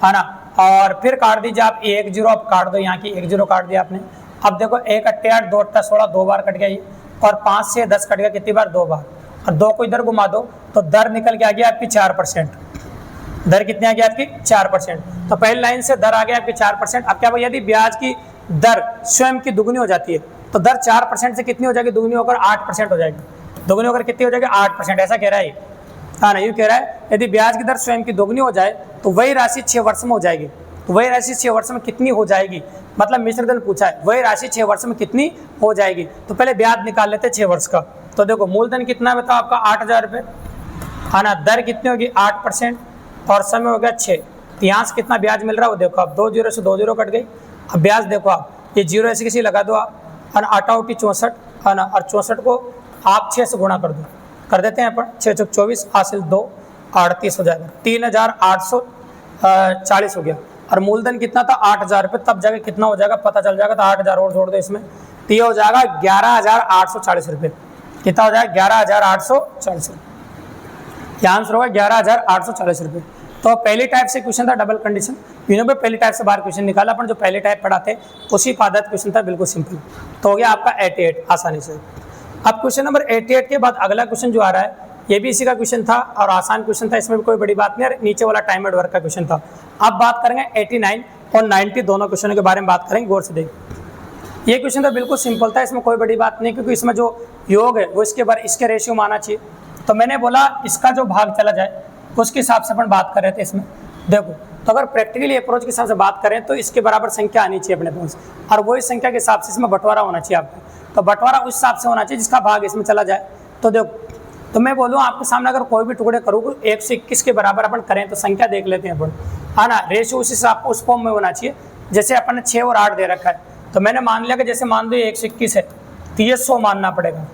है ना। और फिर काट दीजिए आप 1 जीरो, आप काट दो यहाँ की, 1 जीरो काट दिया आपने। अब देखो 1 8 8 2 8 16, 2 बार कट गया ये, और 5 से 10 कट गया कितनी बार, 2 बार, और 2 को इधर घुमा दो तो दर निकल के आ गया आपकी 4%। दर कितनी आ गई आपकी, 4%। तो पहली लाइन से दर आ गया आपकी 4%। अब क्या भाई, यदि ब्याज की दर स्वयं की दुगनी हो जाती है तो दर 4% से कितनी हो जाएगी, दुगनी होकर 8% हो जाएगी। दुगनी होकर कितनी हो जाएगी, 8%, ऐसा कह रहा है। हाँ ना, यूँ कह रहा है यदि ब्याज की दर स्वयं की दोगुनी हो जाए तो वही राशि 6 वर्ष में हो जाएगी। तो वही राशि 6 वर्ष में कितनी हो जाएगी, मतलब मिश्र धन पूछा है, वही राशि 6 वर्ष में कितनी हो जाएगी। तो पहले ब्याज निकाल लेते 6 वर्ष का। तो देखो मूलधन कितना है बताओ आपका 8,000 रुपये, है ना। दर कितनी होगी 8% और समय हो गया 6। तो यहाँ से कितना ब्याज मिल रहा है वो देखो आप, 2 जीरो से 2 जीरो कट गई। अब ब्याज देखो आप, ये जीरो ऐसे किसी लगा दो आप, है ना। 8 64, है ना, और 64 को आप 6 से गुणा कर दो, कर देते हैं अपन। 6 चौक 24 हासिल 2 38 हो जाएगा, 3,840 हो गया। और मूलधन कितना था 8,000 रुपये, तब जाके कितना हो जाएगा पता चल जाएगा। तो 8,000 और जोड़ दो इसमें, तो ये हो जाएगा 11,840 रुपये। कितना हो जाएगा 11,840 रुपये। यहाँ आंसर होगा 11,840 रुपये। तो पहली टाइप से क्वेश्चन था डबल कंडीशन, तीनों पे पहली टाइप से बाहर क्वेश्चन निकाला अपन। जो पहले टाइप पढ़ाते उसी पादत क्वेश्चन था, बिल्कुल सिंपल। तो हो गया आपका 88 आसानी से। अब क्वेश्चन नंबर 88 के बाद अगला क्वेश्चन जो आ रहा है ये भी इसी का क्वेश्चन था और आसान क्वेश्चन था, इसमें भी कोई बड़ी बात नहीं। और नीचे वाला टाइम एंड वर्क का क्वेश्चन था। अब बात करेंगे 89 और 90 दोनों क्वेश्चनों के बारे में बात करेंगे, गौर से देख। ये क्वेश्चन तो बिल्कुल सिंपल था, इसमें कोई बड़ी बात नहीं, क्योंकि इसमें जो योग है वो इसके रेशियो में आना चाहिए। तो मैंने बोला इसका जो भाग चला जाए उसके हिसाब से अपन बात कर रहे थे इसमें। देखो तो अगर प्रैक्टिकली अप्रोच के हिसाब से बात करें तो इसके बराबर संख्या आनी चाहिए अपने पास, और वही संख्या के हिसाब से इसमें बंटवारा होना चाहिए आपको। तो बंटवारा उस हिसाब से होना चाहिए जिसका भाग इसमें चला जाए। तो देखो, तो मैं बोलूँ आपके सामने अगर कोई भी टुकड़े करूँ 121 के बराबर अपन करें तो संख्या देख लेते हैं अपन, है ना। रेशियो उस हिसाब उस फॉर्म में होना चाहिए जैसे अपन ने 6 और 8 दे रखा है। तो मैंने मान लिया कि जैसे मान दो 121 है तो ये 100 मानना पड़ेगा,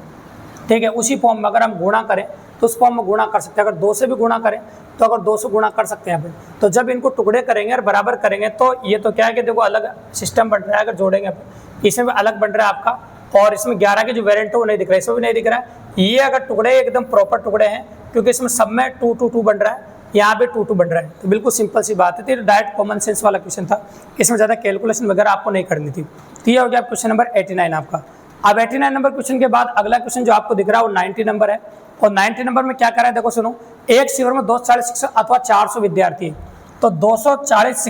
ठीक है। उसी फॉर्म में अगर हम गुणा करें तो उस फॉर्म में गुणा कर सकते हैं। अगर 2 से भी गुणा करें तो अगर 2 से गुणा कर सकते हैं अपन। तो जब इनको टुकड़े करेंगे और बराबर करेंगे तो ये तो क्या है कि देखो अलग सिस्टम बन रहा है। अगर जोड़ेंगे अपन इसमें भी अलग बन रहा है आपका, और इसमें 11 के जो वेरिएंट है वो नहीं दिख रहा है, इसमें भी नहीं दिख रहा है। ये अगर टुकड़े एकदम प्रॉपर टुकड़े हैं, क्योंकि इसमें सब में 2 2 2 बन रहा है, यहाँ पे 2 2 बन रहा है। तो बिल्कुल सिंपल सी बात है। तो डायरेक्ट कॉमन सेंस वाला क्वेश्चन था, इसमें ज़्यादा कैलकुलेशन वगैरह आपको नहीं करनी थी। तो ये हो गया क्वेश्चन नंबर 89 आपका। अब 89 नंबर क्वेश्चन के बाद अगला क्वेश्चन जो आपको दिख रहा है वो 90 नंबर है। और 90 नंबर में क्या करा है देखो सुनो, एक शिविर में 240 शिक्षक अथवा 400 विद्यार्थी है। तो 240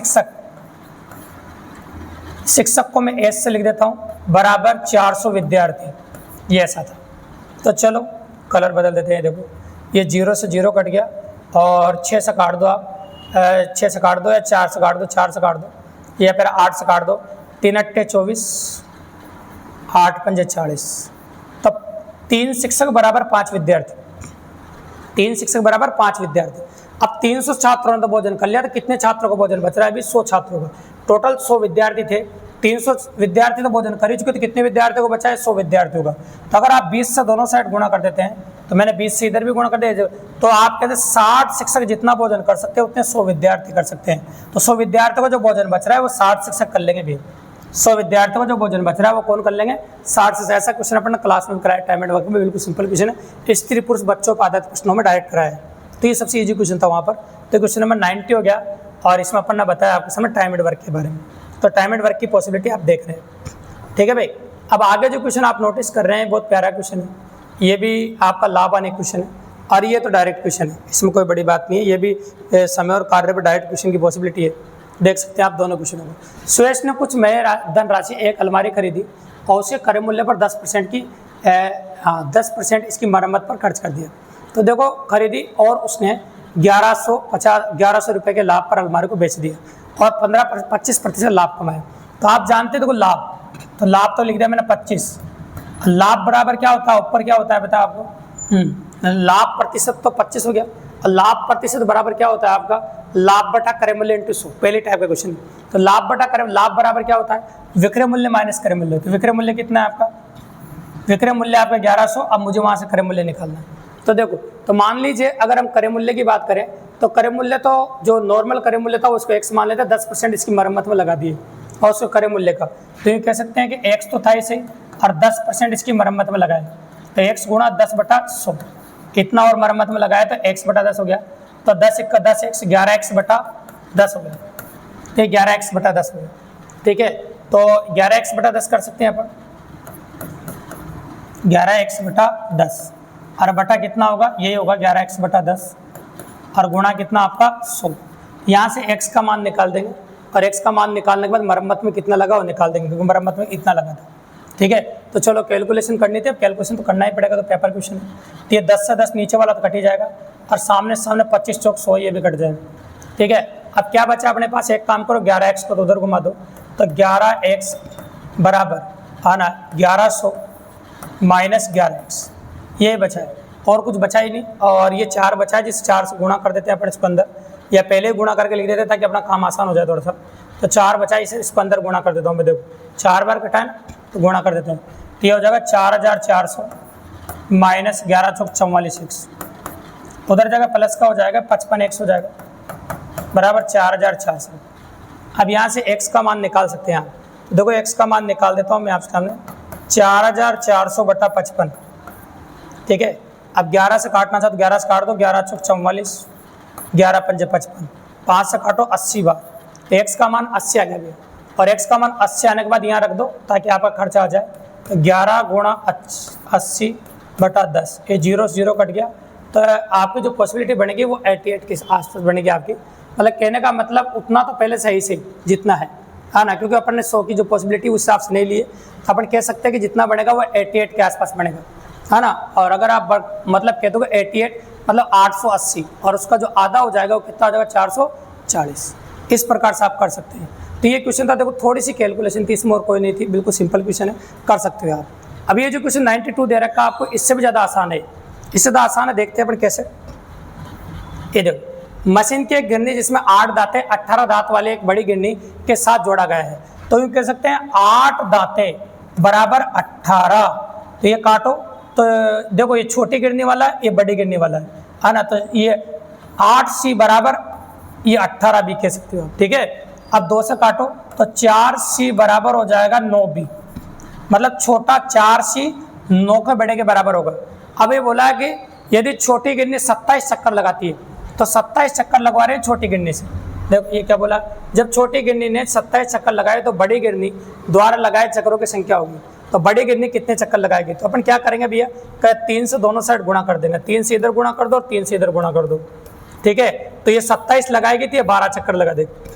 शिक्षक को मैं एस से लिख देता हूँ बराबर 400 विद्यार्थी, ये ऐसा था। तो चलो कलर बदल देते हैं। देखो ये 0 से 0 कट गया और 6 से काट दो आप, 6 से काट दो या 4 से काट दो, 4 से काट दो या फिर 8 से काट दो। 3 अट्टे 24, 8 पंजे 40। तब 3 शिक्षक बराबर 5 विद्यार्थी, 3 शिक्षक बराबर 5 विद्यार्थी। अब 300 छात्रों ने तो भोजन कर लिया, तो कितने छात्रों को भोजन बच रहा है अभी 100 छात्रों का। टोटल 100 विद्यार्थी थे, 300 विद्यार्थी तो भोजन कर ही चुके, तो कितने विद्यार्थियों को बचा है 100 विद्यार्थियों का। तो अगर आप 20 से दोनों साइड गुणा कर देते हैं, तो मैंने 20 से इधर भी गुणा कर दिया, तो आप कहते हैं 60 शिक्षक जितना भोजन कर सकते हैं उतने 100 विद्यार्थी कर सकते हैं। तो 100 विद्यार्थियों को जो भोजन बच रहा है वो 60 शिक्षक कर लेंगे भी। 100 विद्यार्थियों को जो भोजन बच रहा है वो कौन कर लेंगे 60 से। ऐसा क्वेश्चन अपन क्लास में कराया टाइम एंड वर्क में, बिल्कुल सिंपल क्वेश्चन है। स्त्री पुरुष बच्चों को आदत प्रश्नों में डायरेक्ट कराया है। तो ये सबसे इजी क्वेश्चन था वहाँ पर। तो क्वेश्चन नंबर 90 हो गया और इसमें अपन ने बताया आपके सामने टाइम एंड वर्क के बारे में। तो टाइम एंड वर्क की पॉसिबिलिटी आप देख रहे हैं, ठीक है भाई। अब आगे जो क्वेश्चन आप नोटिस कर रहे हैं बहुत प्यारा क्वेश्चन है, ये भी आपका लाभ आने क्वेश्चन है और ये तो डायरेक्ट क्वेश्चन है, इसमें कोई बड़ी बात नहीं है। ये भी समय और कार्य पर डायरेक्ट क्वेश्चन की पॉसिबिलिटी है, देख सकते हैं आप दोनों क्वेश्चनों को। सुरेश ने कुछ नए धनराशि एक अलमारी खरीदी और उसे क्रय मूल्य पर 10% की 10% इसकी मरम्मत पर खर्च कर दिया। तो देखो खरीदी और उसने 1150 रुपये के लाभ पर अलमारी को बेच दिया और 25% लाभ कमाया। तो आप जानते देखो लाभ, तो लाभ तो लिख दिया मैंने 25। लाभ बराबर क्या होता है, ऊपर क्या होता है बता आपको, लाभ प्रतिशत तो 25 हो गया। और लाभ प्रतिशत बराबर क्या होता है आपका लाभ बटा क्रय मूल्य इंटू 100, पहले टाइप का क्वेश्चन। तो लाभ बटा क्रय, लाभ बराबर क्या होता है विक्रय मूल्य माइनस क्रय मूल्य। तो विक्रय मूल्य कितना है आपका, विक्रय मूल्य आपका 1100। अब मुझे वहाँ से क्रय मूल्य निकालना है। तो देखो, तो मान लीजिए अगर हम क्रय मूल्य की बात करें तो क्रय मूल्य तो जो नॉर्मल क्रय मूल्य था उसको x मान लेते, 10% इसकी मरम्मत में लगा दिए और उसको क्रय मूल्य का। तो ये कह सकते हैं कि x तो था ही सही और 10% इसकी मरम्मत में लगाए, तो x गुणा 10/100 इतना और मरम्मत में लगाया तो x/10 हो गया। तो 10 का 10x 11x/10 हो गया, तो 11x/10 हो गया, ठीक है। तो 11x/10 कर सकते हैं अपन, 11x/10 और बटा कितना होगा, ये होगा 11x/10 और गुणा कितना आपका 100। यहाँ से x का मान निकाल देंगे और x का मान निकालने के बाद मरम्मत में कितना लगा वो निकाल देंगे, क्योंकि मरम्मत में इतना लगा था, ठीक है। तो चलो कैलकुलेशन करनी थी, अब कैलकुलेशन तो करना ही पड़ेगा, तो पेपर क्वेश्चन है। तो ये 10 से 10 नीचे वाला तो कट ही जाएगा और सामने 25 चौक 100 ये भी कट जाएगा, ठीक है। अब क्या बचा अपने पास, एक काम करो 11x को तो उधर घुमा दो, तो 11x बराबर आना 1100 माइनस 11x, ये बचा है और कुछ बचा ही नहीं। और ये 4 बचा है, जिस 4 से गुणा कर देते हैं अपन इसको अंदर, या पहले ही गुणा करके लिख देते हैं ताकि अपना काम आसान हो जाए थोड़ा सा। तो 4 बचा है, इसे इसको अंदर गुणा कर देता हूँ मैं, देखो 4 बार कटा है तो गुणा कर देते हैं, तो ये हो जाएगा 4400 माइनस 11 चौक 44x, उधर जगह प्लस का हो जाएगा 55x हो जाएगा बराबर 4400। अब यहाँ से x का मान निकाल सकते हैं आप, तो देखो x का मान निकाल देता हूँ मैं आपके सामने, 4400 बटा 55, ठीक है। अब 11 से काटना चाहो तो 11 से काट दो, 11 चौक 44, 11 पंजे 55, 5 से काटो 80 बार, तो x का मान 80 आ गया, और x का मान 80 आने के बाद यहाँ रख दो ताकि आपका खर्चा आ जाए। तो 11 गुणा 80 बटा 10, ये 0 से 0 कट गया, तो आपकी जो पॉसिबिलिटी बनेगी वो 88 के आसपास बनेगी आपकी। मतलब कहने का मतलब उतना तो पहले सही से जितना है ना, क्योंकि अपन ने 100 की जो पॉसिबिलिटी उस हिसाब से नहीं लिए, तो अपन कह सकते हैं कि जितना बनेगा वो 88 के आसपास बनेगा, है ना। और अगर आप मतलब कह दो 88 मतलब 880, और उसका जो आधा हो जाएगा वो कितना हो जाएगा 440, इस प्रकार से आप कर सकते हैं। तो ये क्वेश्चन था, देखो थोड़ी सी कैलकुलेशन थी इसमें और कोई नहीं थी, बिल्कुल सिंपल क्वेश्चन है, कर सकते हो आप। अब ये जो क्वेश्चन 92 दे रखा आपको, इससे भी ज़्यादा आसान है, इससे ज़्यादा आसान है, देखते हैं अपन कैसे। ये देखो, मशीन की एक गिरनी जिसमें 8 दांतें 18 दांत वाले एक बड़ी गिरनी के साथ जोड़ा गया है, तो यूँ कह सकते हैं 8 दांतें बराबर 18, तो ये काटो, तो देखो ये छोटी गिरनी वाला है, ये बड़ी गिरनी वाला है ना, तो ये 8C बराबर ये 18 भी कह सकते हो, ठीक है। अब 2 से काटो तो 4C बराबर हो जाएगा 9B, मतलब छोटा 4C 9 के बड़े के बराबर होगा। अब ये बोला है कि यदि छोटी गिरनी 27 चक्कर लगाती है, तो 27 चक्कर लगवा रहे हैं छोटी गिरनी से। देखो ये क्या बोला, जब छोटी गिरनी ने 27 चक्कर लगाए तो बड़ी गिरनी द्वारा लगाए चक्करों की संख्या होगी, तो बड़ी गिरनी कितने चक्कर लगाएगी। तो अपन क्या करेंगे भैया, 3 से दोनों साइड गुणा कर देंगे, 3 से इधर गुणा कर दो और 3 से इधर गुणा कर दो, ठीक है। तो ये 27 लगाएगी तो ये 12 चक्कर लगा देगी,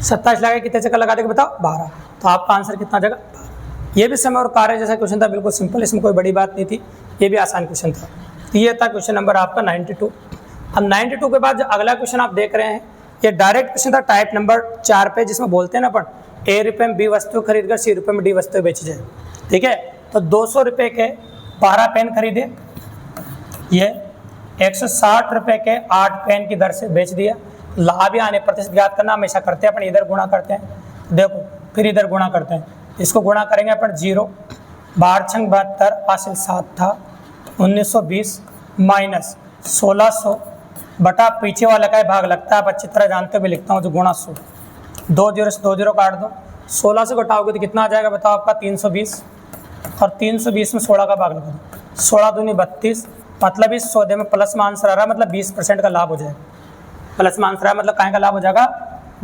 27 लगाए कितने चक्कर लगा देगा बताओ 12, तो आपका आंसर कितना जाएगा। ये भी समय और कार्य जैसा क्वेश्चन था, बिल्कुल सिंपल, इसमें कोई बड़ी बात नहीं थी, ये भी आसान क्वेश्चन था। तो ये था क्वेश्चन नंबर आपका 92। अब 92 के बाद जो अगला क्वेश्चन आप देख रहे हैं, ये डायरेक्ट क्वेश्चन था टाइप नंबर 4 पे, जिसमें बोलते हैं ना अपन A रुपये में B वस्तु खरीद कर C रुपये में D वस्तु बेची जाए, ठीक है। तो 200 रुपये के 12 पेन खरीदे, ये 160 रुपये के 8 पेन की दर से बेच दिया। लाभ या हानि प्रतिशत ज्ञात करना हमेशा करते हैं अपन, इधर गुणा करते हैं, देखो फिर इधर गुणा करते हैं, इसको गुणा करेंगे अपन 0 12 छंग 72 हासिल 7 था 1920 माइनस 1600 बटा पीछे वाला का भाग लगता है, आप अच्छी तरह जानते हुए लिखता हूँ जो गुणा 100, 2 0 से 2 0 काट दो, 16 से घटाओगे तो कितना आ जाएगा बताओ आपका 320, और 320 में 16 का भाग लगा दो, 16 दूनी 32, मतलब इस सौदे में प्लस में आंसर आ रहा है, मतलब 20% का लाभ हो जाएगा। प्लस में आंसर आ रहा है मतलब कहाँ का लाभ हो जाएगा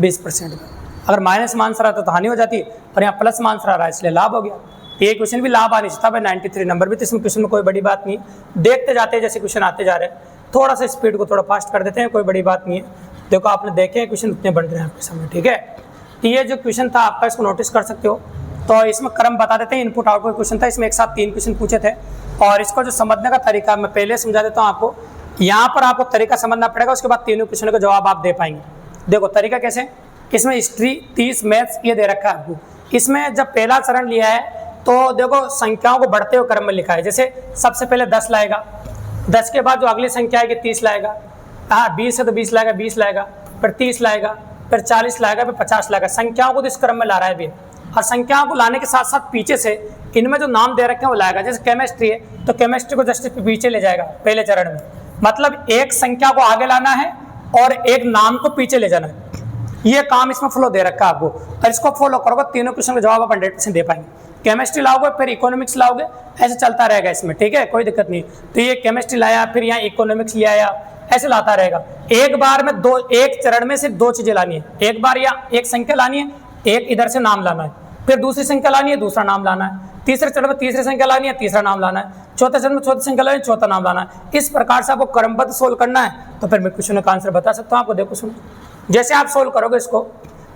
20% का। अगर माइनस में आंसर आता तो हानि हो जाती है, और यहाँ प्लस में आंसर आ रहा है इसलिए लाभ हो गया। तो ये क्वेश्चन भी लाभ आने चाहिए था भाई, 93 नंबर भी, तो इसमें क्वेश्चन में कोई बड़ी बात नहीं है। देखते जाते हैं जैसे क्वेश्चन आते जा रहे हैं, थोड़ा सा स्पीड को थोड़ा फास्ट कर देते हैं, कोई बड़ी बात नहीं है। देखो आपने देखे हैं क्वेश्चन उतने बन रहे हैं आपके सामने, ठीक है। तो ये जो क्वेश्चन था आपका, इसको नोटिस कर सकते हो। तो इसमें क्रम बता देते हैं, इनपुट आउटपुट क्वेश्चन था, इसमें एक साथ 3 क्वेश्चन पूछे थे, और इसको जो समझने का तरीका मैं पहले समझा देता हूँ आपको। यहाँ पर आपको तरीका समझना पड़ेगा, उसके बाद तीनों क्वेश्चनों का जवाब आप दे पाएंगे। देखो तरीका कैसे, इसमें हिस्ट्री 30 मैथ्स ये दे रखा है आपको। इसमें जब पहला चरण लिया है तो देखो संख्याओं को बढ़ते हुए क्रम में लिखा है, जैसे सबसे पहले 10 लाएगा, 10 के बाद जो अगली संख्या आएगी 30 लाएगा, हाँ 20 है तो 20 लाएगा, 20 लाएगा, फिर 30 लाएगा, फिर 40 लाएगा, फिर 50 लाएगा। संख्याओं को तो इस क्रम में ला रहा है भी, और संख्याओं को लाने के साथ साथ पीछे से इनमें जो नाम दे रखे हैं वो लाएगा। जैसे केमिस्ट्री है तो केमिस्ट्री को जस्ट पीछे ले जाएगा पहले चरण में, मतलब एक संख्या को आगे लाना है और एक नाम को पीछे ले जाना है। ये काम इसमें फ्लो दे रखा है आपको, और इसको फॉलो करोगे तीनों क्वेश्चन का जवाब आप 100% दे पाएंगे। केमिस्ट्री लाओगे फिर इकोनॉमिक्स लाओगे, ऐसे चलता रहेगा इसमें, ठीक है, कोई दिक्कत नहीं। तो ये केमिस्ट्री लाया, फिर यहाँ इकोनॉमिक्स ले आया, ऐसे लाता रहेगा। एक बार में एक चरण में सिर्फ 2 चीजें लानी है, एक बार या एक संख्या लानी है, एक इधर से नाम लाना है, फिर दूसरी संख्या लानी है, दूसरा नाम लाना है, तीसरे चरण में तीसरी संख्या लानी है, तीसरा नाम लाना है, चौथे चरण में चौथी संख्या लानी है, चौथा नाम लाना है। इस प्रकार से आपको क्रमबद्ध सोल्व करना है। तो फिर मैं क्वेश्चन का आंसर बता सकता हूँ आपको। देखो सुनो, जैसे आप सोल्व करोगे इसको,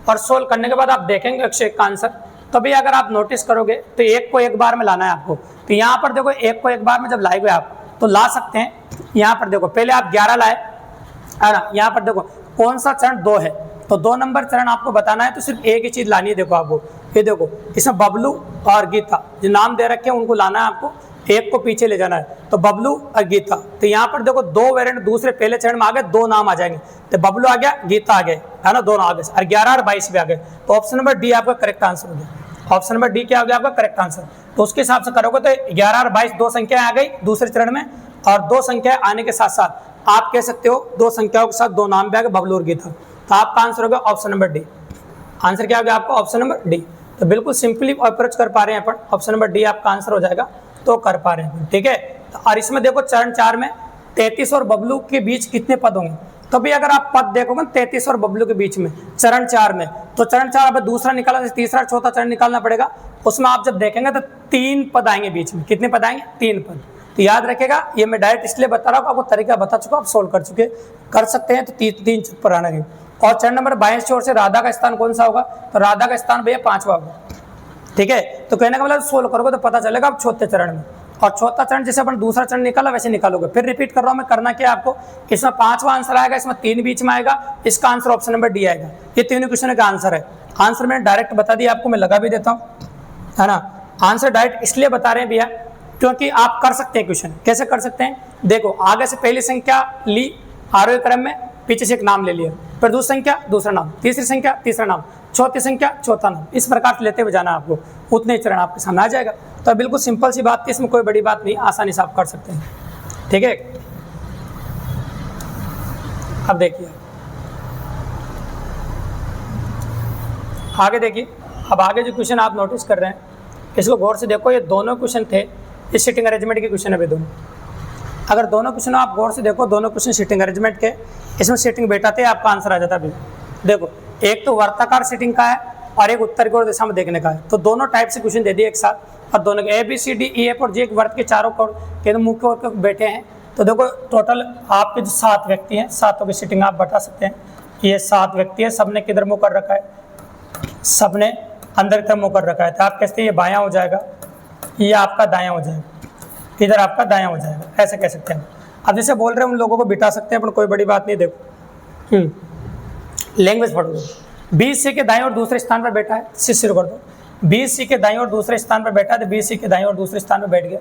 और सोल्व करने के बाद आप देखेंगे 101 का आंसर, तभी अगर आप नोटिस करोगे तो एक को एक बार में लाना है आपको। तो यहाँ पर देखो एक को एक बार में जब लाएंगे आप तो ला सकते हैं। यहाँ पर देखो पहले आप 11 लाए है ना, यहाँ पर देखो कौन सा चरण 2 है, तो 2 नंबर चरण आपको बताना है तो सिर्फ एक ही चीज लानी है। देखो आपको ये देखो इसमें बबलू और गीता जो नाम दे रखे हैं उनको लाना है आपको, एक को पीछे ले जाना है। तो बबलू और गीता, तो यहाँ पर देखो 2 वेरिएंट दूसरे पहले चरण में आ गए, 2 नाम आ जाएंगे। तो बबलू आ गया, गीता आ गए, है ना, दोनों आ गए और 11 और 22 भी आ गए। तो ऑप्शन नंबर डी आपका करेक्ट आंसर हो गया। ऑप्शन नंबर डी क्या हो गया आपका करेक्ट आंसर। तो उसके हिसाब से करोगे तो 11 और 22 2 संख्या आ गई दूसरे चरण में, और 2 संख्या आने के साथ साथ आप कह सकते हो 2 संख्याओं के साथ 2 नाम भी आ गए, बबलू और गीता। तो आपका आंसर हो गया ऑप्शन नंबर डी। आंसर क्या हो गया आपका ऑप्शन नंबर डी। तो बिल्कुल सिंपली अप्रोच कर पा रहे हैं अपन, ऑप्शन नंबर डी आपका आंसर हो जाएगा, तो कर पा रहे हैं, ठीक है। तो और इसमें देखो चरण 4 में 33 और बबलू के बीच कितने पद होंगे, तो भी अगर आप पद देखोगे 33 और बबलू के बीच में चरण 4 में, तो चरण 4 अब दूसरा निकाला, तीसरा चौथा चरण निकालना पड़ेगा, उसमें आप जब देखेंगे तो 3 पद आएंगे बीच में। कितने पद आएंगे? 3 पद। तो याद रखेगा, ये मैं डायरेक्ट इसलिए बता रहा हूँ, आपको तरीका बता चुका, आप सोल्व कर चुके, कर सकते हैं। तो 3 पर आना है। और चरण नंबर 22 की ओर से राधा का स्थान कौन सा होगा, तो राधा का स्थान भैया 5वां होगा, ठीक है। तो कहने का मतलब सोल्व करोगे तो पता चलेगा आप चौथे चरण में, और चौथा चरण जैसे अपन दूसरा चरण निकाला वैसे निकालोगे। फिर रिपीट कर रहा हूं मैं, करना क्या आपको, इसमें 5वां आंसर आएगा, इसमें 3 बीच में आएगा, इसका आंसर ऑप्शन नंबर डी आएगा। ये तीनों क्वेश्चन का आंसर है। आंसर मैंने डायरेक्ट बता दिया आपको, मैं लगा भी देता हूँ, है ना। आंसर डायरेक्ट इसलिए बता रहे हैं भैया क्योंकि आप कर सकते हैं क्वेश्चन। कैसे कर सकते हैं, देखो आगे से पहली संख्या ली आरोही क्रम में, पीछे से एक नाम ले लिया, फिर दूसरी संख्या दूसरा नाम, तीसरी संख्या तीसरा नाम, चौथी संख्या चौथा नाम, इस प्रकार से लेते हुए जाना आपको, उतने चरण आपके सामने आ जाएगा। तो बिल्कुल सिंपल सी बात थी, इसमें कोई बड़ी बात नहीं, आसानी से आप कर सकते हैं, ठीक है। अब देखिए आगे, देखिए अब आगे जो क्वेश्चन आप नोटिस कर रहे हैं इसको गौर से देखो। ये दोनों क्वेश्चन थे, इस सीटिंग अरेंजमेंट के क्वेश्चन है दोनों। अगर दोनों क्वेश्चन आप गौर से देखो, दोनों क्वेश्चन सीटिंग अरेंजमेंट के, इसमें सीटिंग बैठाते आपका आंसर आ जाता है। देखो एक तो वर्ताकार सीटिंग का है और एक उत्तर की ओर दिशा में देखने का है, तो दोनों टाइप से क्वेश्चन दे दिए एक साथ, और दोनों के ABCDEF और G एक वर्त के चारों कोर के मुख्य ओर के बैठे हैं। तो देखो टोटल आपके जो 7 व्यक्ति हैं, 7 की सीटिंग आप बता सकते हैं। ये 7 व्यक्ति है, सबने किधर मुँह कर रखा है, सबने अंदर की तरफ मुँह कर रखा है। तो आप कहते हैं ये बायां हो जाएगा, ये आपका दायां हो जाएगा, इधर आपका दायां हो जाएगा, ऐसे कह सकते हैं। अब जैसे बोल रहे हैं उन लोगों को बिठा सकते हैं, पर कोई बड़ी बात नहीं। देखो लैंग्वेज पढ़ो। BC के दाएं और दूसरे स्थान पर बैठा है, शुरू कर दो। BC के दाएं और दूसरे स्थान पर बैठा है, तो BC के दाएं और दूसरे स्थान पर बैठ गया।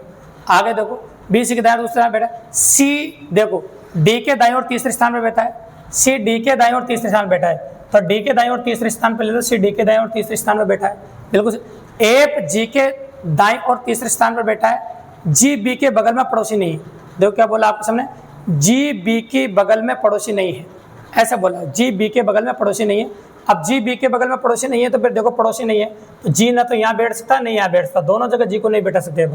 आगे देखो BC के दाएं और दूसरे स्थान पर बैठा है। C देखो D के दाएं और तीसरे स्थान पर बैठा है, C D के दाएं और तीसरे स्थान पर बैठा है, तो D के दाएं और तीसरे स्थान पर ले लो, C D के दाएं और तीसरे स्थान पर बैठा है। बिल्कुल। F G के दाएं और तीसरे स्थान पर बैठा है, G B के बगल में पड़ोसी नहीं है। देखो क्या बोला आपके सामने, G B के बगल में पड़ोसी नहीं है, ऐसा बोला। G B के बगल में पड़ोसी नहीं है। अब G B के बगल में पड़ोसी नहीं है, तो फिर देखो पड़ोसी नहीं है तो G ना तो यहाँ बैठ सकता नहीं यहाँ बैठ सकता, दोनों जगह G को नहीं बैठा सकते।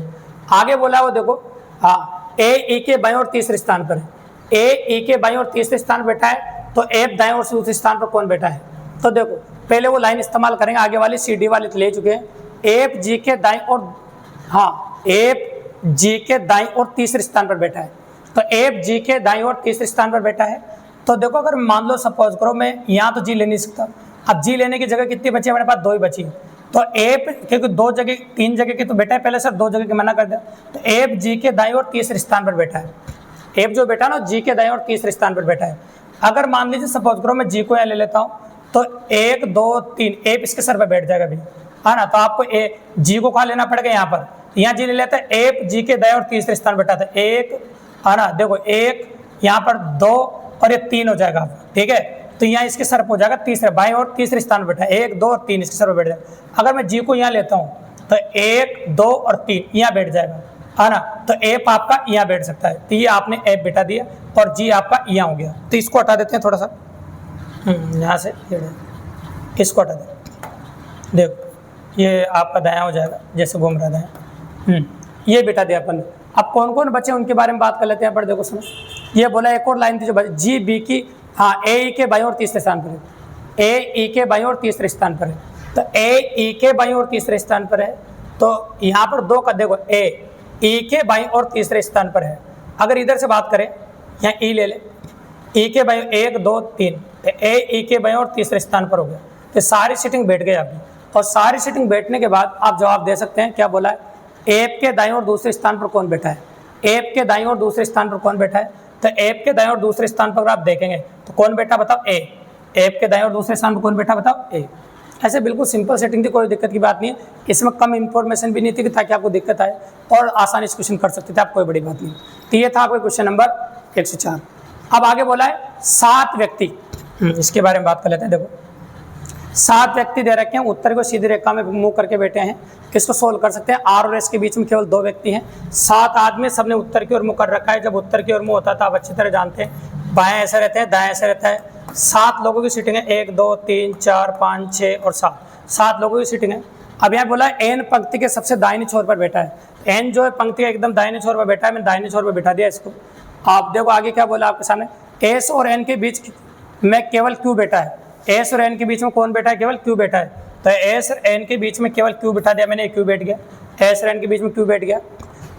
आगे बोला वो देखो, हाँ A E के बाएं और तीसरे स्थान पर है, A E के बाएं और तीसरे स्थान पर बैठा है, तो F दाएं और दूसरे स्थान पर कौन बैठा है। तो देखो पहले वो लाइन इस्तेमाल करेंगे, आगे वाली CD वाली ले चुके हैं। F G के दाएं और, हाँ F G के दाएं और तीसरे स्थान पर बैठा है, तो F G के दाएं और तीसरे स्थान पर बैठा है। तो देखो अगर मान लो सपोज करो मैं यहाँ तो G ले नहीं सकता, अब G लेने की जगह कितनी बची है हमारे पास, 2 ही बची है। तो F क्योंकि 2 जगह 3 जगह की तो बैठा है पहले सर, 2 जगह की मना कर दिया, तो F G के दाएं और तीसरे स्थान पर बैठा है। F जो बैठा ना G के दाएं और तीसरे स्थान पर बैठा है। अगर मान लीजिए सपोज करो मैं G को यहाँ ले लेता हूँ, तो 1 2 3 F इसके सर पर बैठ जाएगा भी, है ना। तो आपको G को कहाँ लेना पड़ेगा, यहाँ पर, यहाँ G ले लेता है, F G के दाएं और तीसरे स्थान पर बैठा था, 1, है ना। देखो 1 यहाँ पर 2 और ये 3 हो जाएगा, ठीक है। तो यहाँ इसके सर पर हो जाएगा तीसरे, बाएं और तीसरे स्थान पर बैठा है, 1 2 और 3 इसके सर पर बैठ जाएगा। अगर मैं G को यहाँ लेता हूँ तो 1 2 और 3 यहाँ बैठ जाएगा, है ना। तो F आपका यहाँ बैठ सकता है, तो ये आपने F बैठा दिया और G आपका यहाँ हो गया। तो इसको हटा देते हैं थोड़ा सा, यहाँ से इसको हटा दें। देखो ये आपका दायां हो जाएगा, जैसे घूम रहा दायां, ये बैठा दिया अपन ने। अब कौन कौन बचे उनके बारे में बात कर लेते हैं पर। देखो समझ, ये बोला एक और लाइन थी जो G B की, हाँ A E के बाएं और तीसरे स्थान पर है, A E के बाएं और तीसरे स्थान पर है, तो A E के बाएं और तीसरे स्थान पर है। तो यहाँ पर 2 का देखो A E के बाएं और तीसरे स्थान पर है। अगर इधर से बात करें, यहाँ E ले ले, E के बाएं 1 2 3, तो A E के बाएं और तीसरे स्थान पर हो गया। तो सारी सीटिंग बैठ गई अभी, और सारी सीटिंग बैठने के बाद आप जवाब दे सकते हैं। क्या बोला है, F के दाएं और दूसरे स्थान पर कौन बैठा है, F के दाएं और दूसरे स्थान पर कौन बैठा है। तो F के दाएं और दूसरे स्थान पर आप देखेंगे तो कौन बैठा बताओ, A। एफ के दाएं और दूसरे स्थान पर कौन बैठा बताओ, ए। ऐसे बिल्कुल सिंपल सेटिंग थी, कोई दिक्कत की बात नहीं है। इसमें कम इंफॉर्मेशन भी नहीं थी कि ताकि आपको दिक्कत आए, और आसानी से क्वेश्चन कर सकते थे आप, कोई बड़ी बात नहीं। तो ये था आपका क्वेश्चन नंबर 104। अब आगे बोला है 7 व्यक्ति, इसके बारे में बात कर लेते हैं। देखो 7 व्यक्ति दे रखे हैं, उत्तर को सीधी रेखा में मूव करके बैठे हैं। इसको सोल्व कर सकते हैं। आर और एस के बीच में केवल 2 व्यक्ति हैं। 7 आदमी, सबने उत्तर की ओर मुंह कर रखा है। जब उत्तर की ओर मुंह होता है तो आप अच्छी तरह जानते हैं, बाएं ऐसे रहते हैं, दाएं ऐसे रहता है। 7 लोगों की सीटिंग है, 1 2 3 4 5 6 और 7, 7 लोगों की सीटिंग है। अब यहाँ बोला एन पंक्ति के सबसे दाहिने छोर पर बैठा है। एन जो है पंक्ति के एकदम दाहिने छोर पर बैठा है, मैंने दाहिने छोर पर बैठा दिया इसको। आप देखो आगे क्या बोला आपके सामने, एस और एन के बीच में केवल क्यू बैठा है। एस और एन के बीच में कौन बैठा है, केवल क्यू बैठा है। तो एस और एन के बीच में केवल क्यू बैठा दिया मैंने, क्यू बैठ गया, एस और एन के बीच में क्यू बैठ गया।